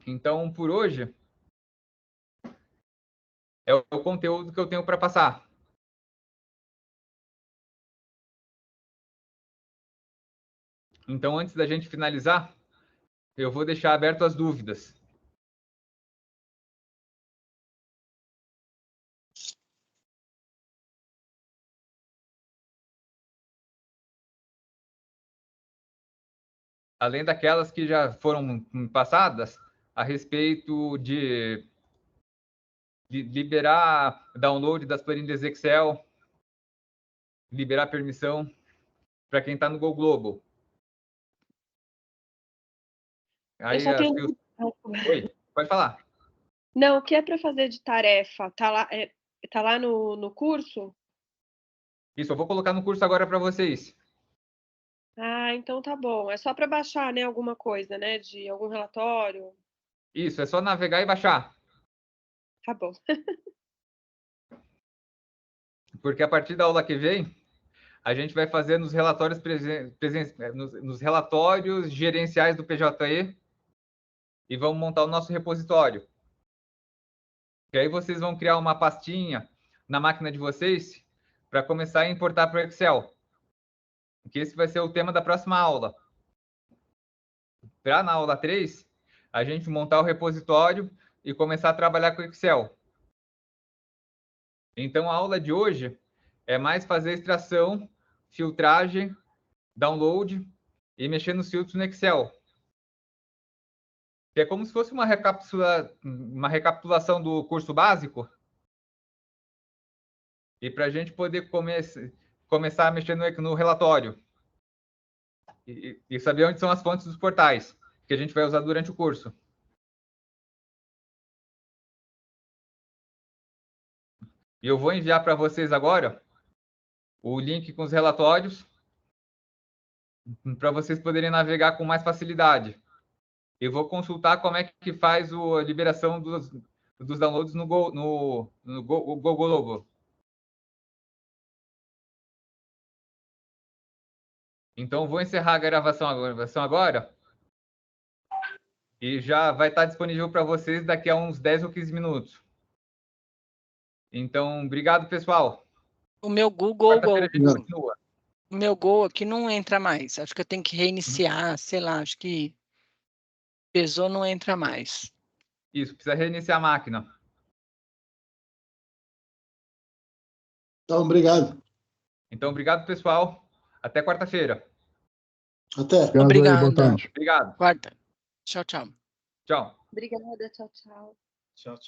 Então, por hoje, é o conteúdo que eu tenho para passar. Então, antes da gente finalizar, eu vou deixar aberto as dúvidas. Além daquelas que já foram passadas, a respeito de liberar download das planilhas Excel, liberar permissão para quem está no Go Global. Aí, eu só tenho... Oi, pode falar. Não, o que é para fazer de tarefa? Tá lá no curso? Isso, eu vou colocar no curso agora para vocês. Ah, então tá bom. É só para baixar, né, alguma coisa, né, de algum relatório? Isso, é só navegar e baixar. Tá bom. Porque a partir da aula que vem, a gente vai fazer nos relatórios nos relatórios gerenciais do PJE e vamos montar o nosso repositório. E aí vocês vão criar uma pastinha na máquina de vocês para começar a importar para o Excel. Que esse vai ser o tema da próxima aula. Para na aula 3, a gente montar o repositório e começar a trabalhar com o Excel. Então, a aula de hoje é mais fazer extração, filtragem, download e mexer nos filtros no Excel. Que é como se fosse uma recapitulação do curso básico. E para a gente poder começar a mexer no relatório. E saber onde são as fontes dos portais, que a gente vai usar durante o curso. E eu vou enviar para vocês agora o link com os relatórios, para vocês poderem navegar com mais facilidade. Eu vou consultar como é que faz a liberação dos downloads no Go Global. Então, vou encerrar a gravação agora. E já vai estar disponível para vocês daqui a uns 10 ou 15 minutos. Então, obrigado, pessoal. O meu Google. O meu Go aqui não entra mais. Acho que eu tenho que reiniciar, sei lá, acho que pesou, não entra mais. Isso, precisa reiniciar a máquina. Então, obrigado. Então, obrigado, pessoal. Até quarta-feira. Até. Obrigado aí, boa Obrigada. tarde. Obrigado. Guarda. Tchau, tchau. Tchau. Obrigada, tchau, tchau. Tchau, tchau.